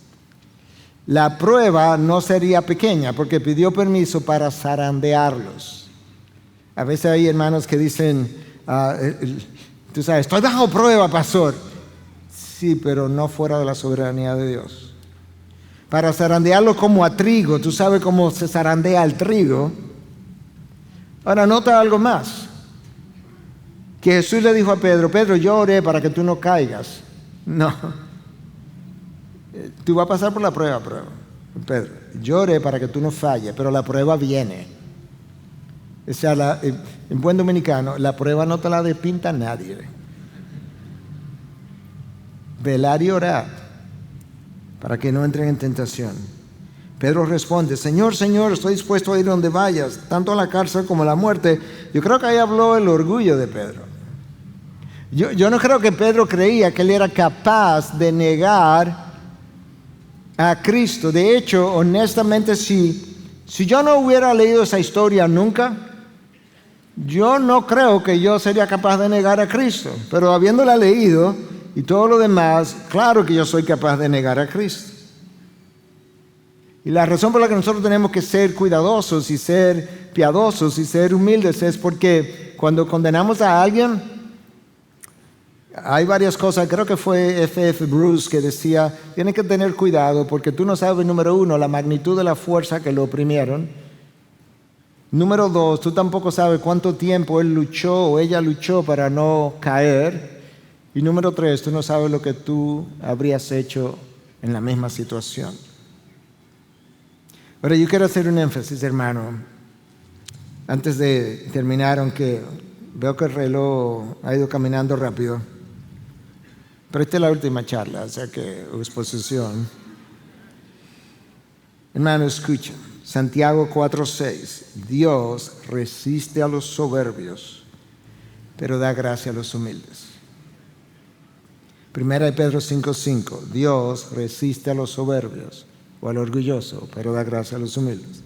La prueba no sería pequeña porque pidió permiso para zarandearlos. A veces hay hermanos que dicen, tú sabes, estoy bajo prueba, pastor. Sí, pero no fuera de la soberanía de Dios. Para zarandearlo como a trigo, tú sabes cómo se zarandea el trigo. Ahora nota algo más. Que Jesús le dijo a Pedro: Pedro, yo oré para que tú no caigas. No. Tú vas a pasar por la prueba, Pedro. Yo oré para que tú no falles, pero la prueba viene. O sea, en buen dominicano, la prueba no te la despinta nadie. Velar y orar para que no entren en tentación. Pedro responde: Señor, Señor, estoy dispuesto a ir donde vayas, tanto a la cárcel como a la muerte. Yo creo que ahí habló el orgullo de Pedro. Yo no creo que Pedro creía que él era capaz de negar a Cristo. De hecho, honestamente, si yo no hubiera leído esa historia nunca, yo no creo que yo sería capaz de negar a Cristo. Pero habiéndola leído y todo lo demás, claro que yo soy capaz de negar a Cristo. Y la razón por la que nosotros tenemos que ser cuidadosos y ser piadosos y ser humildes es porque cuando condenamos a alguien, hay varias cosas. Creo que fue F.F. Bruce que decía: tienes que tener cuidado porque tú no sabes, número 1, la magnitud de la fuerza que lo oprimieron. Número 2, tú tampoco sabes cuánto tiempo él luchó o ella luchó para no caer. Y número 3, tú no sabes lo que tú habrías hecho en la misma situación. Ahora yo quiero hacer un énfasis, hermano, antes de terminar, aunque veo que el reloj ha ido caminando rápido. Pero esta es la última charla, o sea que exposición. Hermano, escucha. Santiago 4:6. Dios resiste a los soberbios, pero da gracia a los humildes. Primera de Pedro 5:5. Dios resiste a los soberbios o al orgulloso, pero da gracia a los humildes.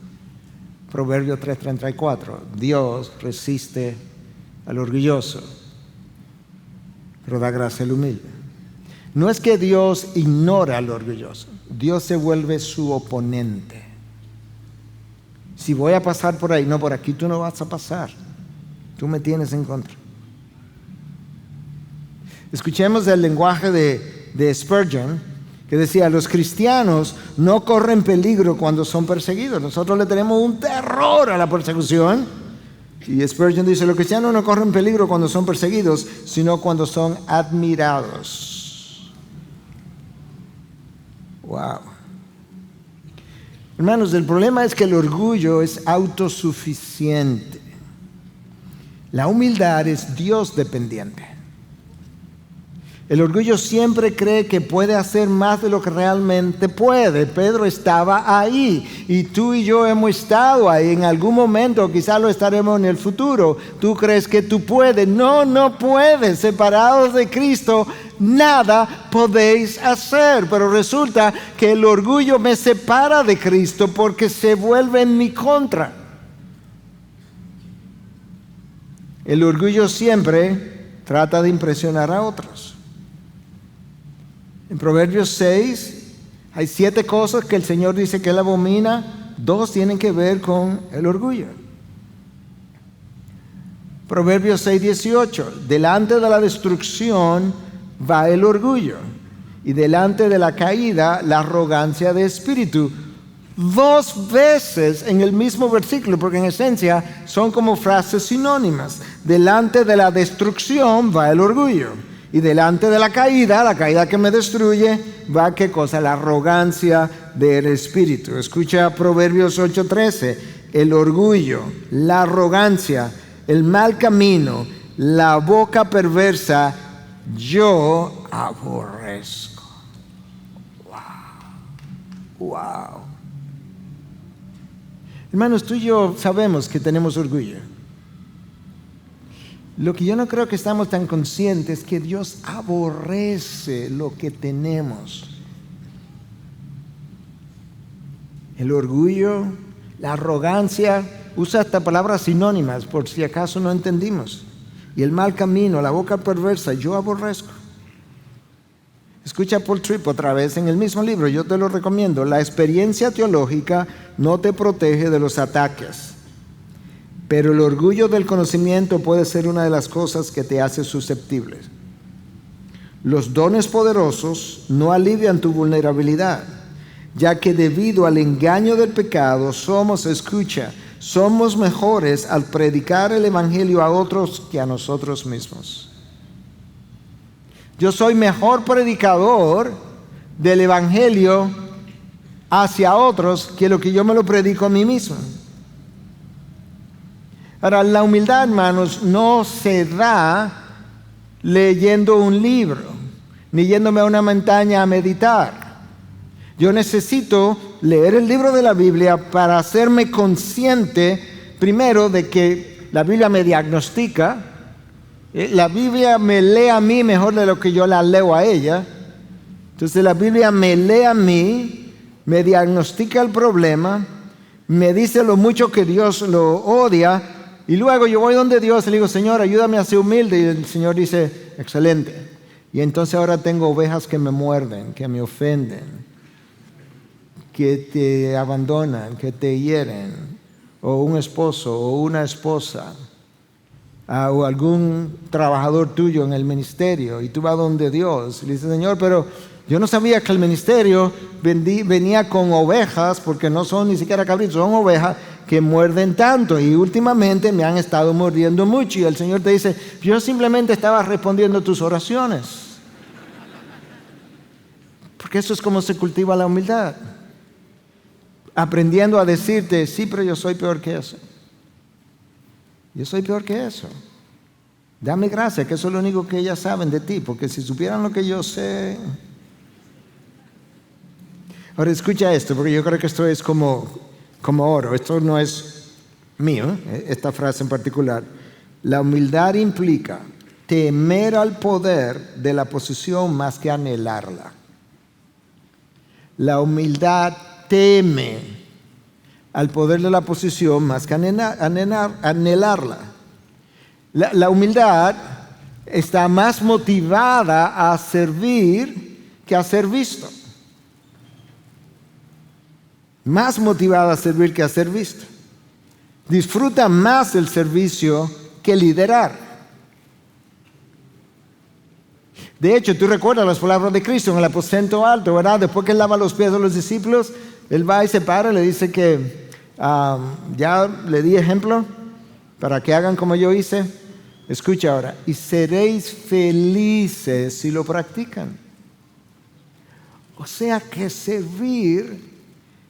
Proverbios 3:34. Dios resiste al orgulloso, pero da gracia al humilde. No es que Dios ignora al orgulloso, Dios se vuelve su oponente. Si voy a pasar por ahí, no, por aquí tú no vas a pasar. Tú me tienes en contra. Escuchemos el lenguaje de Spurgeon, que decía: los cristianos no corren peligro cuando son perseguidos. Nosotros le tenemos un terror a la persecución. Y Spurgeon dice: los cristianos no corren peligro cuando son perseguidos, sino cuando son admirados. Wow. Hermanos, el problema es que el orgullo es autosuficiente. La humildad es Dios dependiente. El orgullo siempre cree que puede hacer más de lo que realmente puede. Pedro estaba ahí y tú y yo hemos estado ahí en algún momento, quizás lo estaremos en el futuro. Tú crees que tú puedes. No, no puedes. Separados de Cristo, nada podéis hacer. Pero resulta que el orgullo me separa de Cristo porque se vuelve en mi contra. El orgullo siempre trata de impresionar a otros. En Proverbios 6 hay 7 cosas que el Señor dice que Él abomina. 2 tienen que ver con el orgullo. Proverbios 6:18. Delante de la destrucción va el orgullo, y delante de la caída la arrogancia de espíritu. 2 veces en el mismo versículo, porque en esencia son como frases sinónimas. Delante de la destrucción va el orgullo, y delante de la caída que me destruye, va ¿qué cosa? La arrogancia del espíritu. Escucha Proverbios 8:13. El orgullo, la arrogancia, el mal camino, la boca perversa, yo aborrezco. Wow. Hermanos, tú y yo sabemos que tenemos orgullo. Lo que yo no creo que estamos tan conscientes es que Dios aborrece lo que tenemos. El orgullo, la arrogancia, usa hasta palabras sinónimas por si acaso no entendimos. Y el mal camino, la boca perversa, yo aborrezco. Escucha Paul Tripp otra vez en el mismo libro, yo te lo recomiendo. La experiencia teológica no te protege de los ataques, pero el orgullo del conocimiento puede ser una de las cosas que te hace susceptible. Los dones poderosos no alivian tu vulnerabilidad, ya que debido al engaño del pecado somos mejores al predicar el evangelio a otros que a nosotros mismos. Yo soy mejor predicador del evangelio hacia otros que lo que yo me lo predico a mí mismo. Ahora, la humildad, hermanos, no se da leyendo un libro, ni yéndome a una montaña a meditar. Yo necesito leer el libro de la Biblia para hacerme consciente, primero, de que la Biblia me diagnostica. La Biblia me lee a mí mejor de lo que yo la leo a ella. Entonces la Biblia me lee a mí, me diagnostica el problema, me dice lo mucho que Dios lo odia, y luego yo voy donde Dios y le digo, Señor, ayúdame a ser humilde, y el Señor dice, excelente. Y entonces ahora tengo ovejas que me muerden, que me ofenden, que te abandonan, que te hieren, o un esposo o una esposa, o algún trabajador tuyo en el ministerio, y tú vas donde Dios y le dices, Señor, pero yo no sabía que el ministerio venía con ovejas, porque no son ni siquiera cabritos, son ovejas que muerden tanto, y últimamente me han estado mordiendo mucho. Y el Señor te dice, yo simplemente estaba respondiendo tus oraciones, porque eso es como se cultiva la humildad, aprendiendo a decirte, sí, pero yo soy peor que eso. Yo soy peor que eso. Dame gracia, que eso es lo único que ellas saben de ti, porque si supieran lo que yo sé. Ahora escucha esto, porque yo creo que esto es como oro. Esto no es mío, esta frase en particular. La humildad implica temer al poder de la posición más que anhelarla. La humildad teme al poder de la posición más que anhelarla. La humildad está más motivada a servir que a ser visto. Más motivada a servir que a ser visto. Disfruta más el servicio que liderar. De hecho, tú recuerdas las palabras de Cristo en el aposento alto, ¿verdad? Después que él lava los pies de los discípulos, él va y se para y le dice que ya le di ejemplo para que hagan como yo hice. Escucha ahora, y seréis felices si lo practican. O sea que servir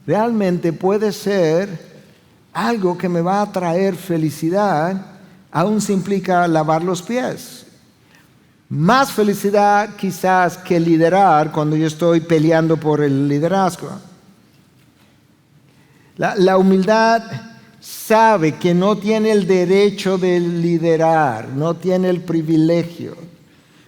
realmente puede ser algo que me va a traer felicidad, aun si implica lavar los pies. más felicidad quizás que liderar cuando yo estoy peleando por el liderazgo. La humildad sabe que no tiene el derecho de liderar, no tiene el privilegio.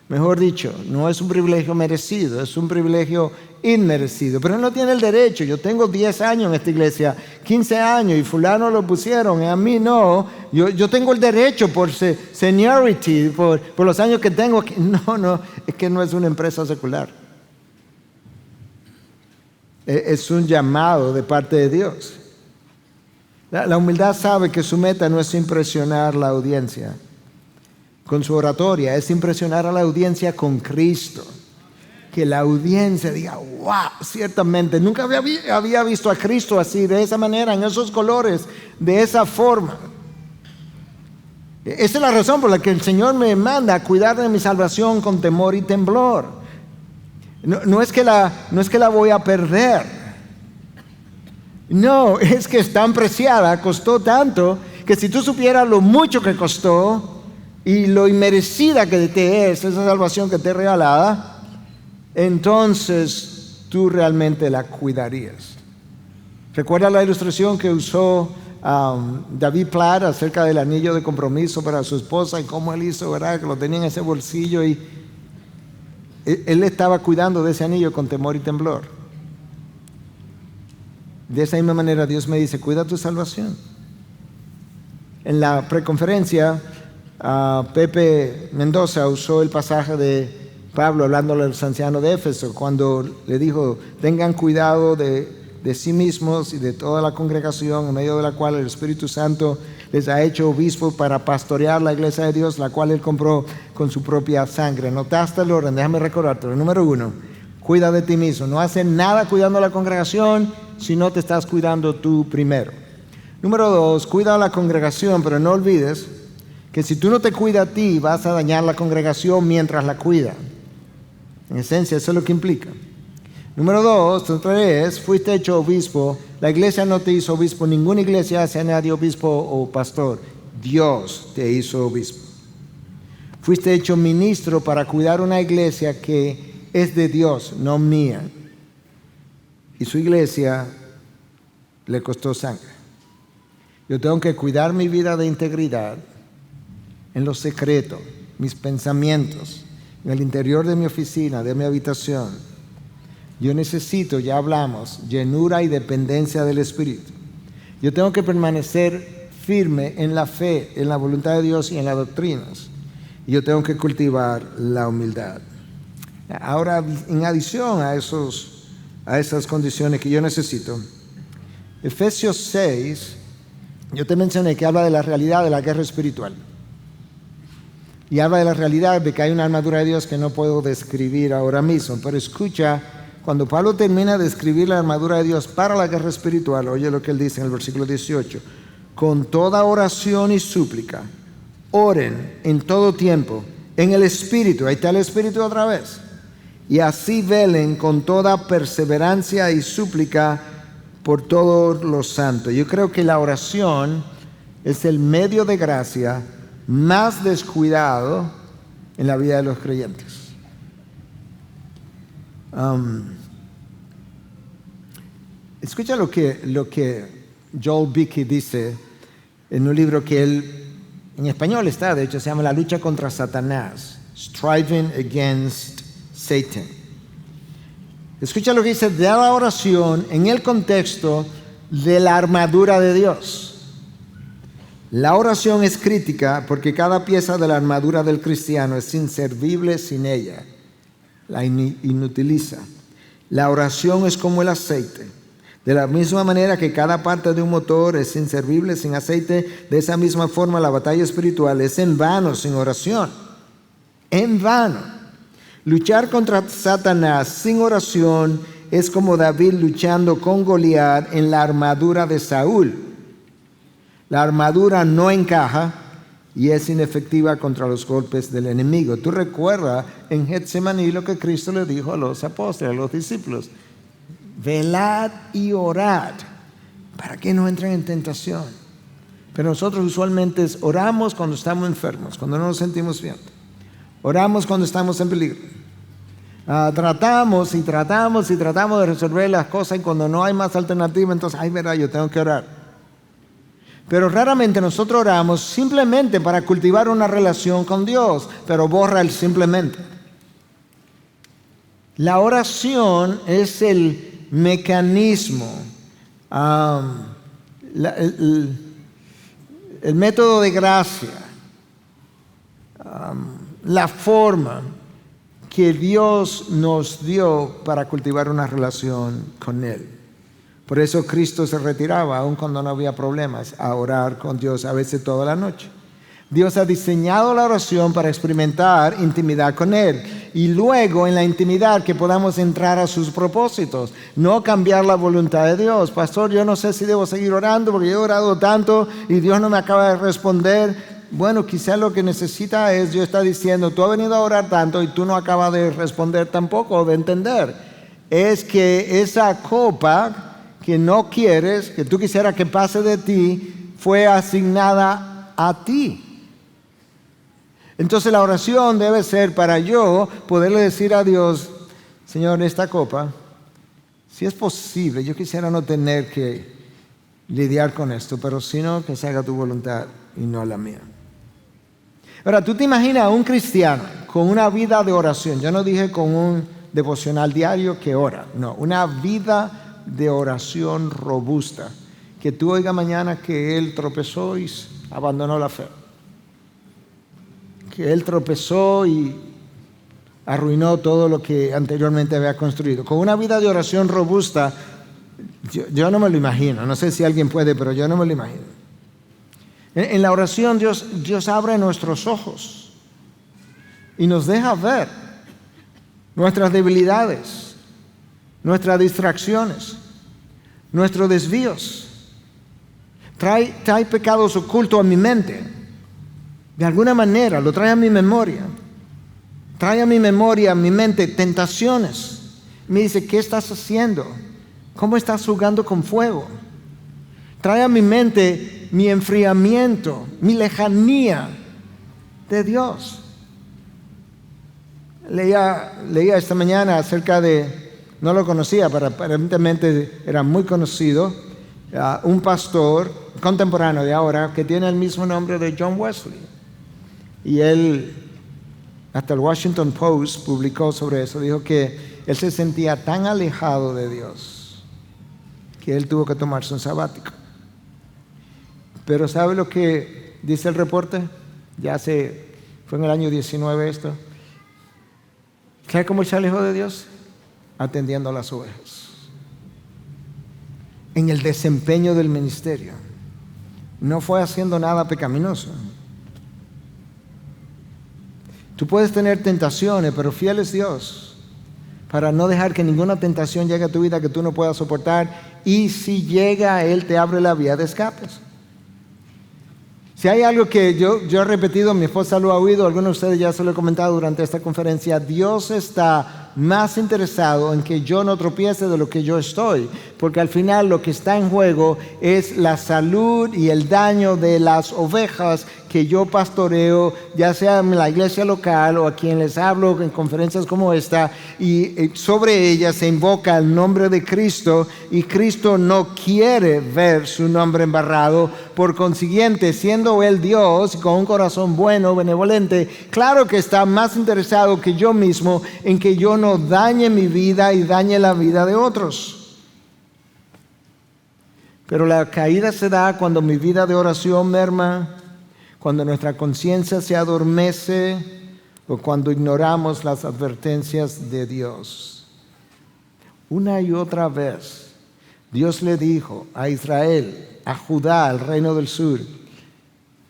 Mejor dicho, no es un privilegio merecido, es un privilegio inmerecido. Pero él no tiene el derecho. Yo tengo 10 años en esta iglesia, 15 años, y fulano lo pusieron, y a mí no. Yo tengo el derecho por seniority, por los años que tengo. No, es que no es una empresa secular. Es un llamado de parte de Dios. La humildad sabe que su meta no es impresionar la audiencia con su oratoria, es impresionar a la audiencia con Cristo. Que la audiencia diga, wow, ciertamente, nunca había visto a Cristo así, de esa manera, en esos colores, de esa forma. Esa es la razón por la que el Señor me manda a cuidar de mi salvación con temor y temblor. No es que la voy a perder. No, es que es tan preciada, costó tanto, que si tú supieras lo mucho que costó y lo inmerecida que te es esa salvación que te es regalada, entonces tú realmente la cuidarías. ¿Recuerda la ilustración que usó David Platt acerca del anillo de compromiso para su esposa y cómo él hizo, verdad, que lo tenía en ese bolsillo y él estaba cuidando de ese anillo con temor y temblor? De esa misma manera Dios me dice, cuida tu salvación. En la preconferencia, Pepe Mendoza usó el pasaje de Pablo hablándole a los ancianos de Éfeso, cuando le dijo, tengan cuidado de sí mismos y de toda la congregación en medio de la cual el Espíritu Santo les ha hecho obispos para pastorear la iglesia de Dios, la cual él compró con su propia sangre. ¿Notaste el orden? Déjame recordarte. Número 1, cuida de ti mismo. No haces nada cuidando a la congregación si no te estás cuidando tú primero. Número 2, cuida a la congregación, pero no olvides que si tú no te cuidas a ti, vas a dañar la congregación mientras la cuida. En esencia, eso es lo que implica. Número 2, 3, fuiste hecho obispo. La iglesia no te hizo obispo. Ninguna iglesia hace a nadie obispo o pastor. Dios te hizo obispo. Fuiste hecho ministro para cuidar una iglesia que es de Dios, no mía. Y su iglesia le costó sangre. Yo tengo que cuidar mi vida de integridad en lo secreto, mis pensamientos, en el interior de mi oficina, de mi habitación. Yo necesito, ya hablamos, llenura y dependencia del Espíritu. Yo tengo que permanecer firme en la fe, en la voluntad de Dios y en las doctrinas. Y yo tengo que cultivar la humildad. Ahora, en adición a esas condiciones que yo necesito, Efesios 6, yo te mencioné que habla de la realidad de la guerra espiritual. Y habla de la realidad de que hay una armadura de Dios que no puedo describir ahora mismo. Pero escucha, cuando Pablo termina de escribir la armadura de Dios para la guerra espiritual, oye lo que él dice en el versículo 18. Con toda oración y súplica, oren en todo tiempo, en el Espíritu. Ahí está el Espíritu otra vez. Y así velen con toda perseverancia y súplica por todos los santos. Yo creo que la oración es el medio de gracia más descuidado en la vida de los creyentes. Escucha lo que Joel Beeke dice en un libro que él, en español está, de hecho, se llama La lucha contra Satanás, Striving Against Satan. Escucha lo que dice de la oración en el contexto de la armadura de Dios. La oración es crítica porque cada pieza de la armadura del cristiano es inservible sin ella. La inutiliza. La oración es como el aceite. De la misma manera que cada parte de un motor es inservible sin aceite, de esa misma forma la batalla espiritual es en vano sin oración. En vano. Luchar contra Satanás sin oración es como David luchando con Goliat en la armadura de Saúl. La armadura no encaja y es inefectiva contra los golpes del enemigo. Tú recuerdas en Getsemaní lo que Cristo le dijo a los apóstoles, a los discípulos. Velad y orad para que no entren en tentación. Pero nosotros usualmente oramos cuando estamos enfermos, cuando no nos sentimos bien. Oramos cuando estamos en peligro. Tratamos de resolver las cosas y cuando no hay más alternativa, entonces, ay, verdad, yo tengo que orar. Pero raramente nosotros oramos simplemente para cultivar una relación con Dios, pero borra el simplemente. La oración es el mecanismo, el método de gracia, la forma que Dios nos dio para cultivar una relación con Él. Por eso Cristo se retiraba, aun cuando no había problemas, a orar con Dios a veces toda la noche. Dios ha diseñado la oración para experimentar intimidad con Él y luego en la intimidad que podamos entrar a sus propósitos, no cambiar la voluntad de Dios. Pastor, yo no sé si debo seguir orando porque yo he orado tanto y Dios no me acaba de responder. Bueno, quizá lo que necesita es, Dios está diciendo, tú has venido a orar tanto y tú no acabas de responder tampoco o de entender. Es que esa copa que no quieres, que tú quisieras que pase de ti, fue asignada a ti. Entonces la oración debe ser para yo poderle decir a Dios, Señor, esta copa, si es posible, yo quisiera no tener que lidiar con esto, pero si no, que se haga tu voluntad y no la mía. Ahora, tú te imaginas a un cristiano con una vida de oración. Yo no dije con un devocional diario que ora, no, una vida de oración robusta. Que tú oigas mañana que él tropezó y abandonó la fe. Que él tropezó y arruinó todo lo que anteriormente había construido. Con una vida de oración robusta, yo no me lo imagino. No sé si alguien puede, pero yo no me lo imagino. En la oración Dios abre nuestros ojos y nos deja ver nuestras debilidades, nuestras distracciones, nuestros desvíos. Trae pecados ocultos a mi mente. De alguna manera lo trae a mi memoria. Trae a mi memoria, a mi mente, tentaciones. Me dice, ¿qué estás haciendo? ¿Cómo estás jugando con fuego? Trae a mi mente mi enfriamiento, mi lejanía de Dios. Leía esta mañana acerca de, no lo conocía, pero aparentemente era muy conocido, un pastor contemporáneo de ahora que tiene el mismo nombre de John Wesley. Y él, hasta el Washington Post publicó sobre eso, dijo que él se sentía tan alejado de Dios que él tuvo que tomarse un sabático. Pero ¿sabe lo que dice el reporte? Fue en el año 19 esto. ¿Sabe cómo se alejó de Dios? Atendiendo a las ovejas. En el desempeño del ministerio. No fue haciendo nada pecaminoso. Tú puedes tener tentaciones, pero fiel es Dios para no dejar que ninguna tentación llegue a tu vida que tú no puedas soportar. Y si llega, Él te abre la vía de escapes. Si hay algo que yo he repetido, mi esposa lo ha oído, algunos de ustedes ya se lo he comentado durante esta conferencia, Dios está más interesado en que yo no tropiece de lo que yo estoy, porque al final lo que está en juego es la salud y el daño de las ovejas que yo pastoreo, ya sea en la iglesia local o a quien les hablo en conferencias como esta, y sobre ellas se invoca el nombre de Cristo, y Cristo no quiere ver su nombre embarrado. Por consiguiente, siendo Él Dios, con un corazón bueno, benevolente, claro que está más interesado que yo mismo en que yo no dañe mi vida y dañe la vida de otros. Pero la caída se da cuando mi vida de oración merma, cuando nuestra conciencia se adormece o cuando ignoramos las advertencias de Dios. Una y otra vez, Dios le dijo a Israel, a Judá, al reino del sur,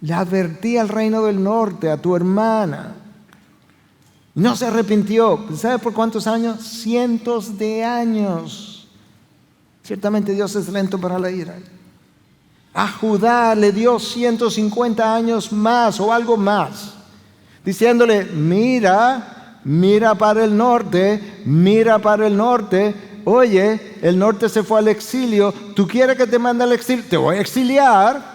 le advertí al reino del norte, a tu hermana. No se arrepintió. ¿Sabe por cuántos años? Cientos de años. Ciertamente Dios es lento para la ira. A Judá le dio 150 años más o algo más, diciéndole, mira para el norte, mira para el norte. Oye, el norte se fue al exilio, ¿tú quieres que te mande al exilio? Te voy a exiliar.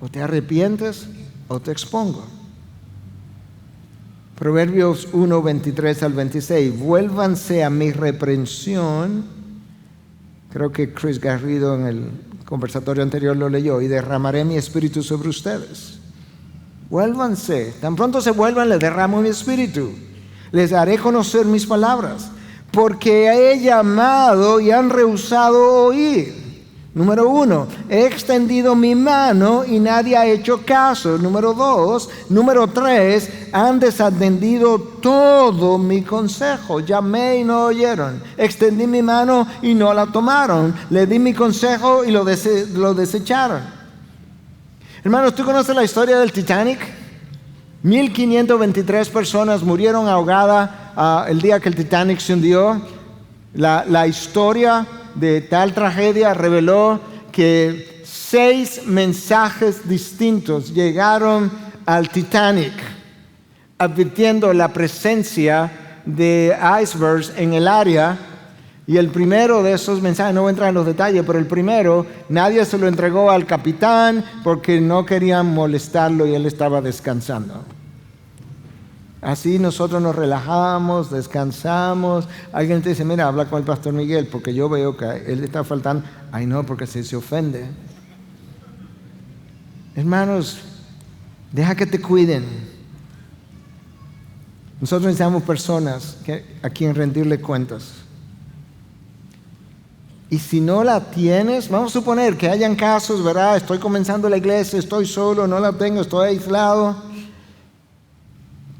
O te arrepientes o te expongo. Proverbios 1, 23 al 26. Vuélvanse a mi reprensión. Creo que Chris Garrido en el conversatorio anterior lo leyó. Y derramaré mi espíritu sobre ustedes. Vuélvanse. Tan pronto se vuelvan, les derramo mi espíritu. Les haré conocer mis palabras. Porque he llamado y han rehusado oír. Número 1, he extendido mi mano y nadie ha hecho caso. Número 2, número 3, han desatendido todo mi consejo. Llamé y no oyeron. Extendí mi mano y no la tomaron. Le di mi consejo y lo desecharon. Hermanos, ¿tú conoces la historia del Titanic? 1523 personas murieron ahogadas el día que el Titanic se hundió. La historia de tal tragedia reveló que 6 mensajes distintos llegaron al Titanic, advirtiendo la presencia de icebergs en el área. Y el primero de esos mensajes, no voy a entrar en los detalles, pero el primero, nadie se lo entregó al capitán porque no querían molestarlo y él estaba descansando. Así nosotros nos relajamos, descansamos. Alguien te dice, mira, habla con el pastor Miguel porque yo veo que él está faltando. Ay, no, porque se ofende. Hermanos, deja que te cuiden. Nosotros necesitamos personas a quien rendirle cuentas. Y si no la tienes, vamos a suponer que hayan casos, ¿verdad? Estoy comenzando la iglesia, estoy solo, no la tengo, estoy aislado.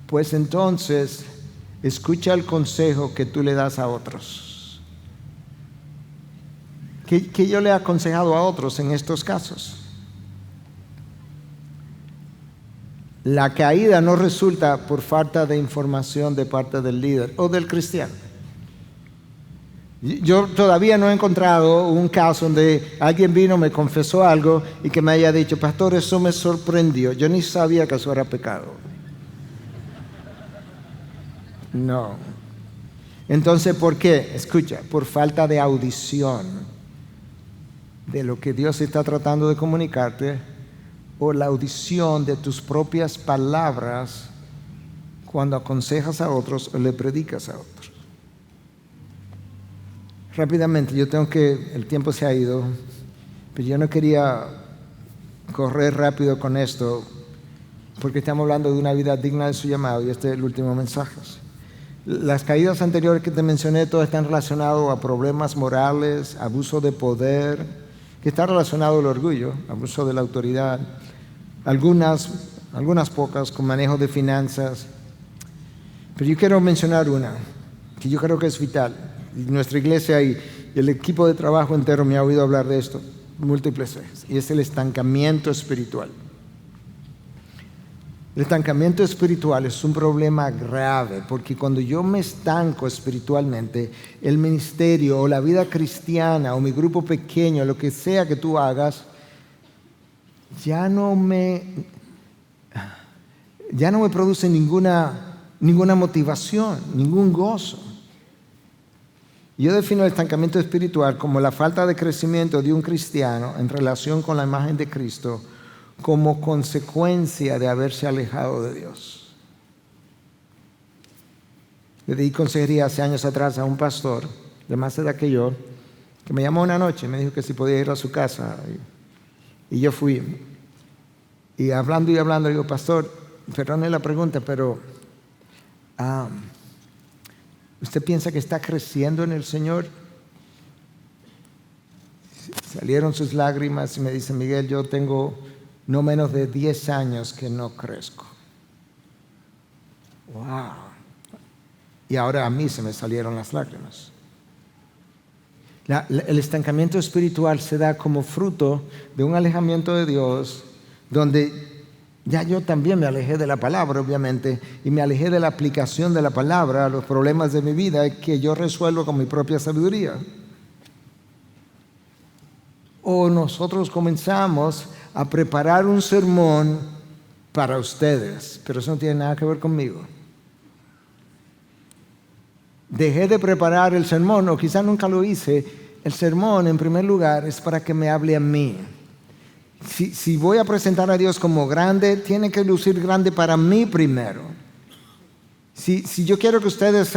Pues entonces, escucha el consejo que tú le das a otros. ¿Qué yo le he aconsejado a otros en estos casos? La caída no resulta por falta de información de parte del líder o del cristiano. Yo todavía no he encontrado un caso donde alguien vino, me confesó algo y que me haya dicho, pastor, eso me sorprendió. Yo ni sabía que eso era pecado. No. Entonces, ¿por qué? Escucha, por falta de audición de lo que Dios está tratando de comunicarte o la audición de tus propias palabras cuando aconsejas a otros o le predicas a otros. Rápidamente, el tiempo se ha ido, pero yo no quería correr rápido con esto porque estamos hablando de una vida digna de su llamado y este es el último mensaje. Las caídas anteriores que te mencioné, todas están relacionadas a problemas morales, abuso de poder, que está relacionado al orgullo, abuso de la autoridad, algunas pocas con manejo de finanzas. Pero yo quiero mencionar una que yo creo que es vital. Nuestra iglesia y el equipo de trabajo entero me ha oído hablar de esto múltiples veces, y es el estancamiento espiritual. El estancamiento espiritual es un problema grave porque cuando yo me estanco espiritualmente, el ministerio o la vida cristiana o mi grupo pequeño, lo que sea que tú hagas, ya no me produce ninguna motivación, ningún gozo. Yo defino el estancamiento espiritual como la falta de crecimiento de un cristiano en relación con la imagen de Cristo como consecuencia de haberse alejado de Dios. Le di consejería hace años atrás a un pastor de más edad que yo, que me llamó una noche y me dijo que si podía ir a su casa. Y yo fui. Y hablando, digo, pastor, perdone la pregunta, pero ¿usted piensa que está creciendo en el Señor? Salieron sus lágrimas y me dice, Miguel, yo tengo no menos de 10 años que no crezco. ¡Wow! Y ahora a mí se me salieron las lágrimas. El estancamiento espiritual se da como fruto de un alejamiento de Dios, donde ya yo también me alejé de la palabra, obviamente, y me alejé de la aplicación de la palabra a los problemas de mi vida que yo resuelvo con mi propia sabiduría. O nosotros comenzamos a preparar un sermón para ustedes, pero eso no tiene nada que ver conmigo. Dejé de preparar el sermón, o quizás nunca lo hice. El sermón, en primer lugar, es para que me hable a mí. Si voy a presentar a Dios como grande, tiene que lucir grande para mí primero. Si yo quiero que ustedes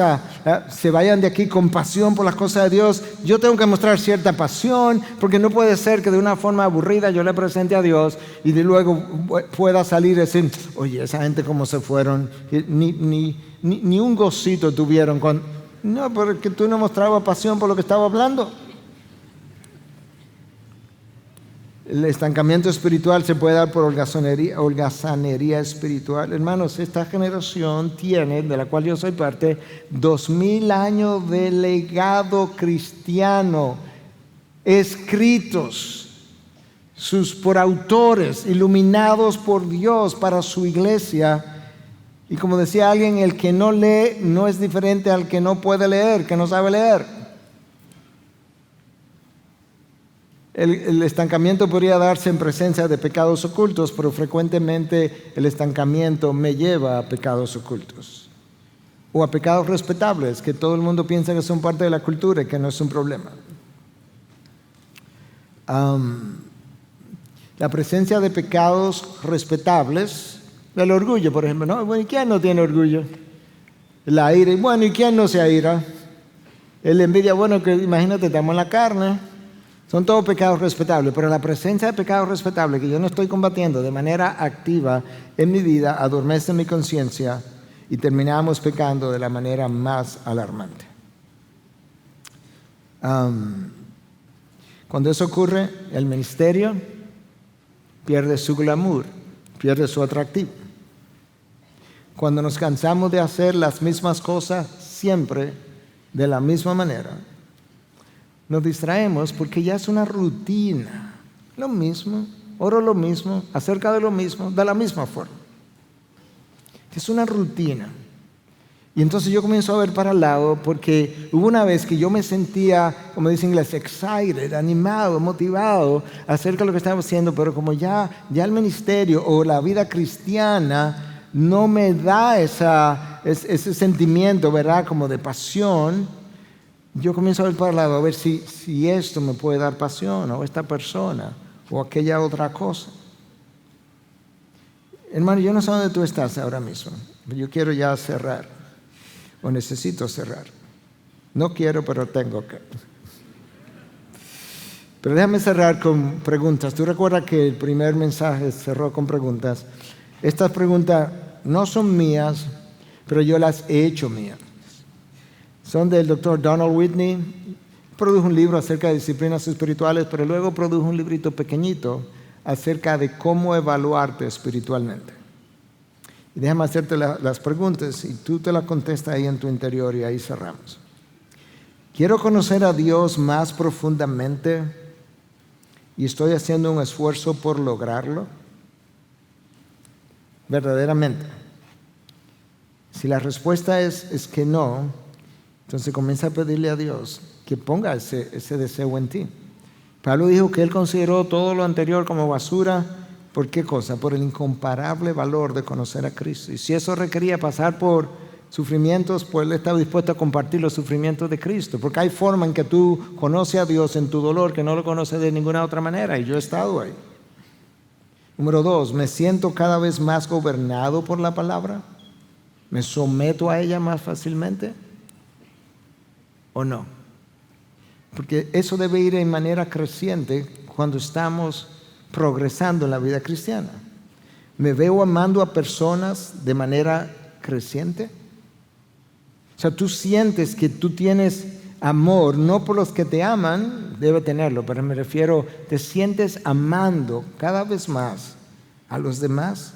se vayan de aquí con pasión por las cosas de Dios, yo tengo que mostrar cierta pasión, porque no puede ser que de una forma aburrida yo le presente a Dios y de luego pueda salir y decir, oye, esa gente cómo se fueron, ni un gocito tuvieron. No, porque tú no mostrabas pasión por lo que estaba hablando. El estancamiento espiritual se puede dar por holgazanería espiritual. Hermanos, esta generación tiene, de la cual yo soy parte, 2000 años de legado cristiano, escritos por autores, iluminados por Dios para su iglesia. Y como decía alguien, el que no lee no es diferente al que no puede leer, que no sabe leer. El estancamiento podría darse en presencia de pecados ocultos, pero frecuentemente el estancamiento me lleva a pecados ocultos o a pecados respetables, que todo el mundo piensa que son parte de la cultura y que no es un problema. La presencia de pecados respetables, el orgullo, por ejemplo, ¿no? Bueno, ¿y quién no tiene orgullo? La ira, bueno, ¿y quién no se aira? La envidia, bueno, que imagínate, estamos en la carne. Son todos pecados respetables, pero la presencia de pecados respetables que yo no estoy combatiendo de manera activa en mi vida adormece mi conciencia y terminamos pecando de la manera más alarmante. Cuando eso ocurre, el ministerio pierde su glamour, pierde su atractivo. Cuando nos cansamos de hacer las mismas cosas siempre de la misma manera, nos distraemos porque ya es una rutina. Lo mismo, oro lo mismo, acerca de lo mismo, de la misma forma. Es una rutina. Y entonces yo comienzo a ver para el lado porque hubo una vez que yo me sentía, como dice en inglés, excited, animado, motivado acerca de lo que estaba haciendo, pero como ya el ministerio o la vida cristiana no me da ese sentimiento, ¿verdad? Como de pasión. Yo comienzo a ver para el lado, a ver si esto me puede dar pasión, o esta persona, o aquella otra cosa. Hermano, yo no sé dónde tú estás ahora mismo. Yo quiero ya cerrar, o necesito cerrar. No quiero, pero tengo que. Pero déjame cerrar con preguntas. ¿Tú recuerdas que el primer mensaje cerró con preguntas? Estas preguntas no son mías, pero yo las he hecho mías. Son del Dr. Donald Whitney. Produjo un libro acerca de disciplinas espirituales, pero luego produjo un librito pequeñito acerca de cómo evaluarte espiritualmente. Y déjame hacerte las preguntas y tú te las contestas ahí en tu interior y ahí cerramos. ¿Quiero conocer a Dios más profundamente y estoy haciendo un esfuerzo por lograrlo? Verdaderamente. Si la respuesta es que no, entonces comienza a pedirle a Dios que ponga ese deseo en ti. Pablo dijo que él consideró todo lo anterior como basura. ¿Por qué cosa? Por el incomparable valor de conocer a Cristo. Y si eso requería pasar por sufrimientos, pues él estaba dispuesto a compartir los sufrimientos de Cristo. Porque hay forma en que tú conoces a Dios en tu dolor que no lo conoces de ninguna otra manera. Y yo he estado ahí. Número 2, ¿me siento cada vez más gobernado por la palabra? ¿Me someto a ella más fácilmente? ¿O no? Porque eso debe ir en manera creciente cuando estamos progresando en la vida cristiana. ¿Me veo amando a personas de manera creciente? O sea, tú sientes que tú tienes amor, no por los que te aman, debe tenerlo, pero me refiero, te sientes amando cada vez más a los demás.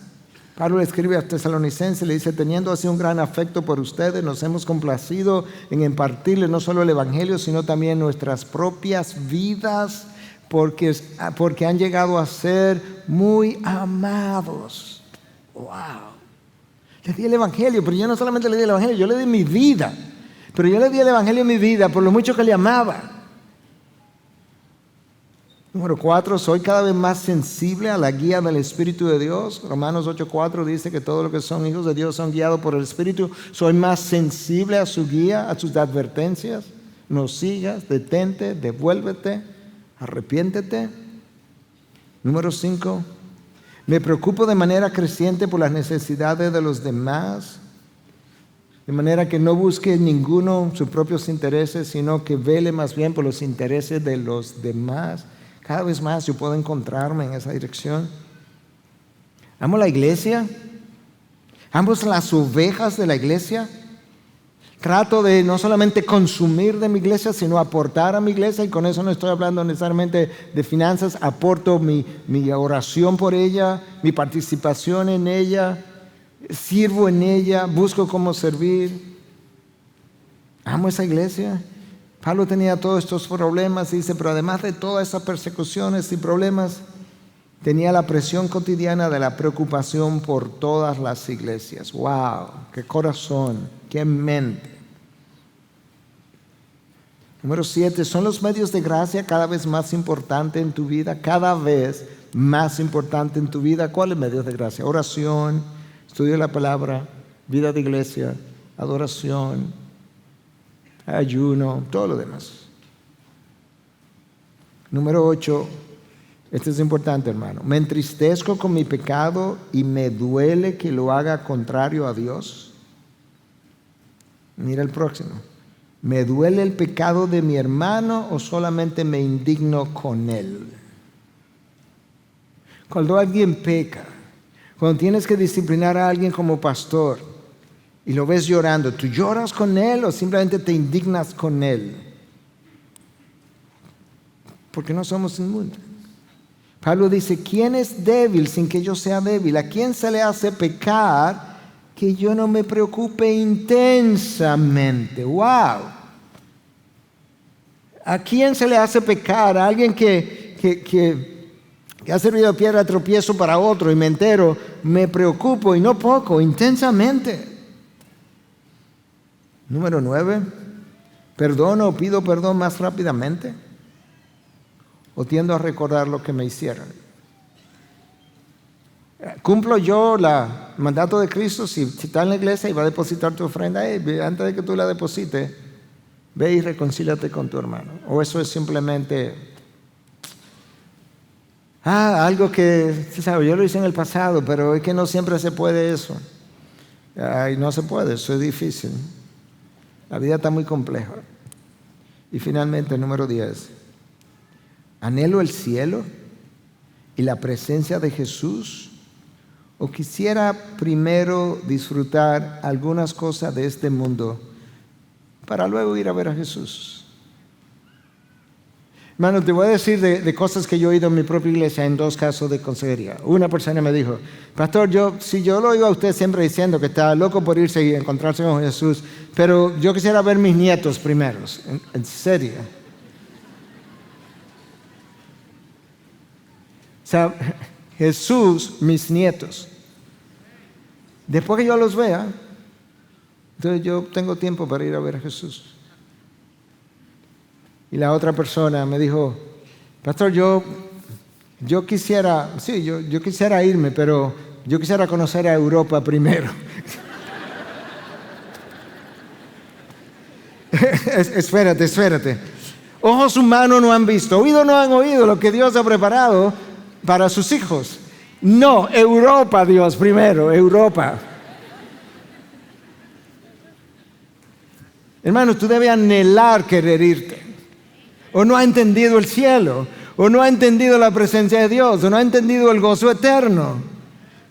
Pablo le escribe a Tesalonicenses, le dice, teniendo así un gran afecto por ustedes, nos hemos complacido en impartirles no solo el Evangelio, sino también nuestras propias vidas, porque han llegado a ser muy amados. ¡Wow! Le di el Evangelio, pero yo no solamente le di el Evangelio, yo le di mi vida. Pero yo le di el Evangelio en mi vida por lo mucho que le amaba. Número 4, soy cada vez más sensible a la guía del Espíritu de Dios. Romanos 8:4 dice que todos los que son hijos de Dios son guiados por el Espíritu. Soy más sensible a su guía, a sus advertencias. No sigas, detente, devuélvete, arrepiéntete. Número 5, me preocupo de manera creciente por las necesidades de los demás. De manera que no busque ninguno sus propios intereses, sino que vele más bien por los intereses de los demás. Cada vez más yo puedo encontrarme en esa dirección. Amo la iglesia. Amo las ovejas de la iglesia. Trato de no solamente consumir de mi iglesia, sino aportar a mi iglesia. Y con eso no estoy hablando necesariamente de finanzas. Aporto mi oración por ella, mi participación en ella. Sirvo en ella, busco cómo servir. Amo esa iglesia. Pablo tenía todos estos problemas, dice, pero además de todas esas persecuciones y problemas, tenía la presión cotidiana de la preocupación por todas las iglesias. ¡Wow! ¡Qué corazón! ¡Qué mente! Número 7, ¿son los medios de gracia cada vez más importantes en tu vida? Cada vez más importante en tu vida. ¿Cuáles medios de gracia? Oración, estudio de la palabra, vida de iglesia, adoración, ayuno, todo lo demás. Número 8, este es importante, hermano. Me entristezco con mi pecado y me duele que lo haga contrario a Dios. Mira el próximo. ¿Me duele el pecado de mi hermano o solamente me indigno con él? Cuando alguien peca, cuando tienes que disciplinar a alguien como pastor y lo ves llorando, ¿tú lloras con él o simplemente te indignas con él? Porque no somos inmundos. Pablo dice, ¿quién es débil sin que yo sea débil? ¿A quién se le hace pecar que yo no me preocupe intensamente? ¡Wow! ¿A quién se le hace pecar? A alguien que ha servido de piedra de tropiezo para otro y me entero, me preocupo y no poco, intensamente. Número 9, ¿perdono o pido perdón más rápidamente? ¿O tiendo a recordar lo que me hicieron? ¿Cumplo yo el mandato de Cristo? Si está en la iglesia y va a depositar tu ofrenda, antes de que tú la deposites, ve y reconcíliate con tu hermano. ¿O eso es simplemente algo que, ¿sabes? Yo lo hice en el pasado, pero es que no siempre se puede eso? No se puede, eso es difícil. La vida está muy compleja. Y finalmente, número 10. ¿Anhelo el cielo y la presencia de Jesús? ¿O quisiera primero disfrutar algunas cosas de este mundo para luego ir a ver a Jesús? Hermano, te voy a decir de cosas que yo he oído en mi propia iglesia en 2 casos de consejería. Una persona me dijo, pastor, si yo lo oigo a usted siempre diciendo que está loco por irse y encontrarse con Jesús, pero yo quisiera ver mis nietos primero. ¿En serio? O sea, Jesús, mis nietos. Después que yo los vea, entonces yo tengo tiempo para ir a ver a Jesús. Y la otra persona me dijo, pastor, yo quisiera, yo quisiera irme, pero yo quisiera conocer a Europa primero. Espérate. Ojos humanos no han visto, oídos no han oído lo que Dios ha preparado para sus hijos. No, Europa, Dios, primero, Europa. Hermano, tú debes anhelar querer irte. O no ha entendido el cielo, o no ha entendido la presencia de Dios, o no ha entendido el gozo eterno.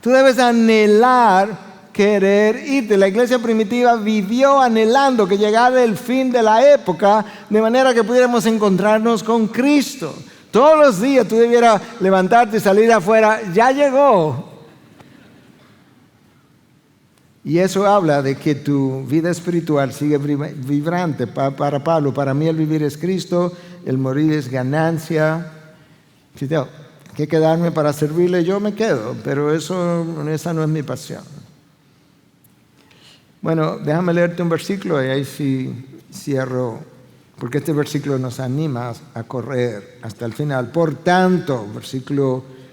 Tú debes anhelar querer irte. La iglesia primitiva vivió anhelando que llegara el fin de la época, de manera que pudiéramos encontrarnos con Cristo. Todos los días tú debieras levantarte y salir afuera. Ya llegó. Y eso habla de que tu vida espiritual sigue vibrante. Para Pablo, para mí el vivir es Cristo, el morir es ganancia. Si tengo que quedarme para servirle, yo me quedo, pero esa no es mi pasión. Bueno, déjame leerte un versículo y ahí sí cierro, porque este versículo nos anima a correr hasta el final. Por tanto,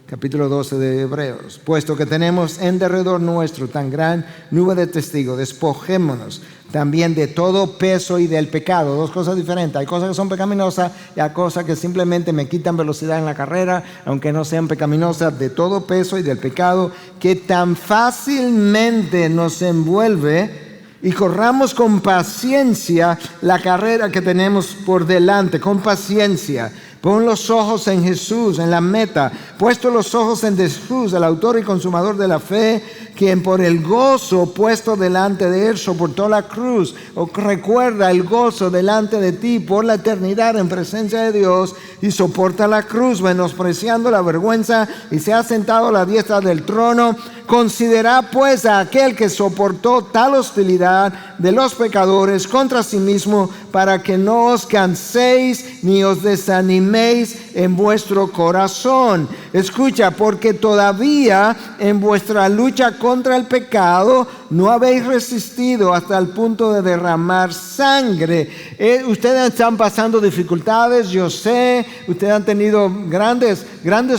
capítulo 12 de Hebreos, puesto que tenemos en derredor nuestro tan gran nube de testigos, despojémonos también de todo peso y del pecado. 2 cosas diferentes. Hay cosas que son pecaminosas y hay cosas que simplemente me quitan velocidad en la carrera, aunque no sean pecaminosas. De todo peso y del pecado que tan fácilmente nos envuelve. y corramos con paciencia la carrera que tenemos por delante, con paciencia. Pon los ojos en Jesús, en la meta. Puesto los ojos en Jesús, el autor y consumador de la fe, quien por el gozo puesto delante de él soportó la cruz. Recuerda el gozo delante de ti por la eternidad en presencia de Dios y soporta la cruz, menospreciando la vergüenza, y se ha sentado a la diestra del trono. Considera pues a aquel que soportó tal hostilidad de los pecadores contra sí mismo, para que no os canséis ni os desaniméis en vuestro corazón. Escucha, porque todavía en vuestra lucha contra el pecado no habéis resistido hasta el punto de derramar sangre. Ustedes están pasando dificultades, yo sé. Ustedes han tenido grandes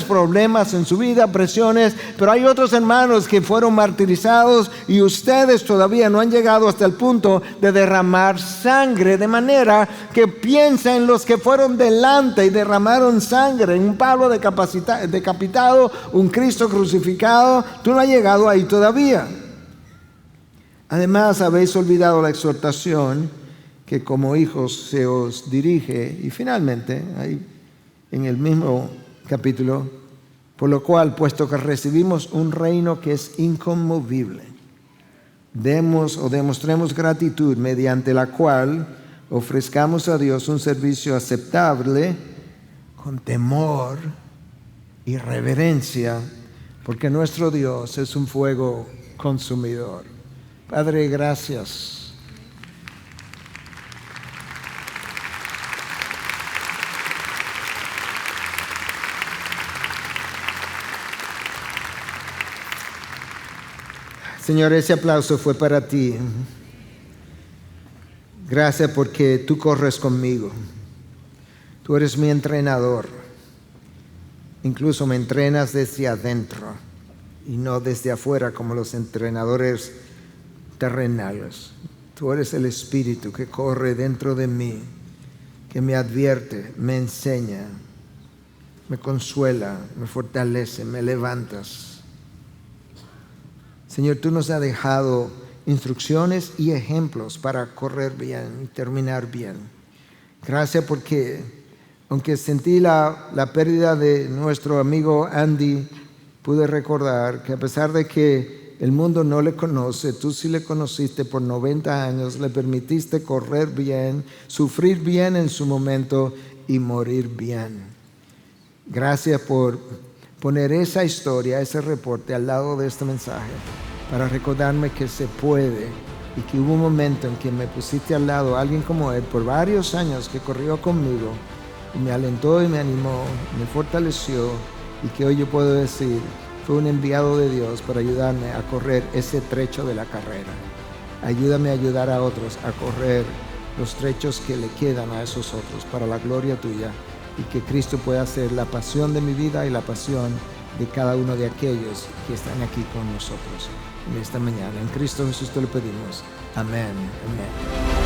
problemas en su vida, presiones, pero hay otros hermanos que fueron martirizados y ustedes todavía no han llegado hasta el punto de derramar sangre, de manera que piensa en los que fueron delante y derramaron sangre, un Pablo decapitado, un Cristo crucificado. Tú no has llegado ahí todavía. Además, habéis olvidado la exhortación que como hijos se os dirige. Y finalmente, ahí en el mismo capítulo, por lo cual, puesto que recibimos un reino que es inconmovible, demostremos gratitud, mediante la cual ofrezcamos a Dios un servicio aceptable, con temor y reverencia, porque nuestro Dios es un fuego consumidor. Padre, gracias. Señor, ese aplauso fue para ti. Gracias porque tú corres conmigo. Tú eres mi entrenador. Incluso me entrenas desde adentro y no desde afuera como los entrenadores terrenales. Tú eres el Espíritu que corre dentro de mí, que me advierte, me enseña, me consuela, me fortalece, me levantas. Señor, tú nos has dejado instrucciones y ejemplos para correr bien y terminar bien. Gracias porque, aunque sentí la pérdida de nuestro amigo Andy, pude recordar que a pesar de que el mundo no le conoce, tú sí le conociste por 90 años, le permitiste correr bien, sufrir bien en su momento y morir bien. Gracias por poner esa historia, ese reporte al lado de este mensaje, para recordarme que se puede y que hubo un momento en que me pusiste al lado a alguien como él por varios años que corrió conmigo y me alentó y me animó, me fortaleció, y que hoy yo puedo decir fue un enviado de Dios para ayudarme a correr ese trecho de la carrera. Ayúdame a ayudar a otros a correr los trechos que le quedan a esos otros para la gloria tuya, y que Cristo pueda ser la pasión de mi vida y la pasión de cada uno de aquellos que están aquí con nosotros en esta mañana. En Cristo Jesús te lo pedimos. Amén. Amén.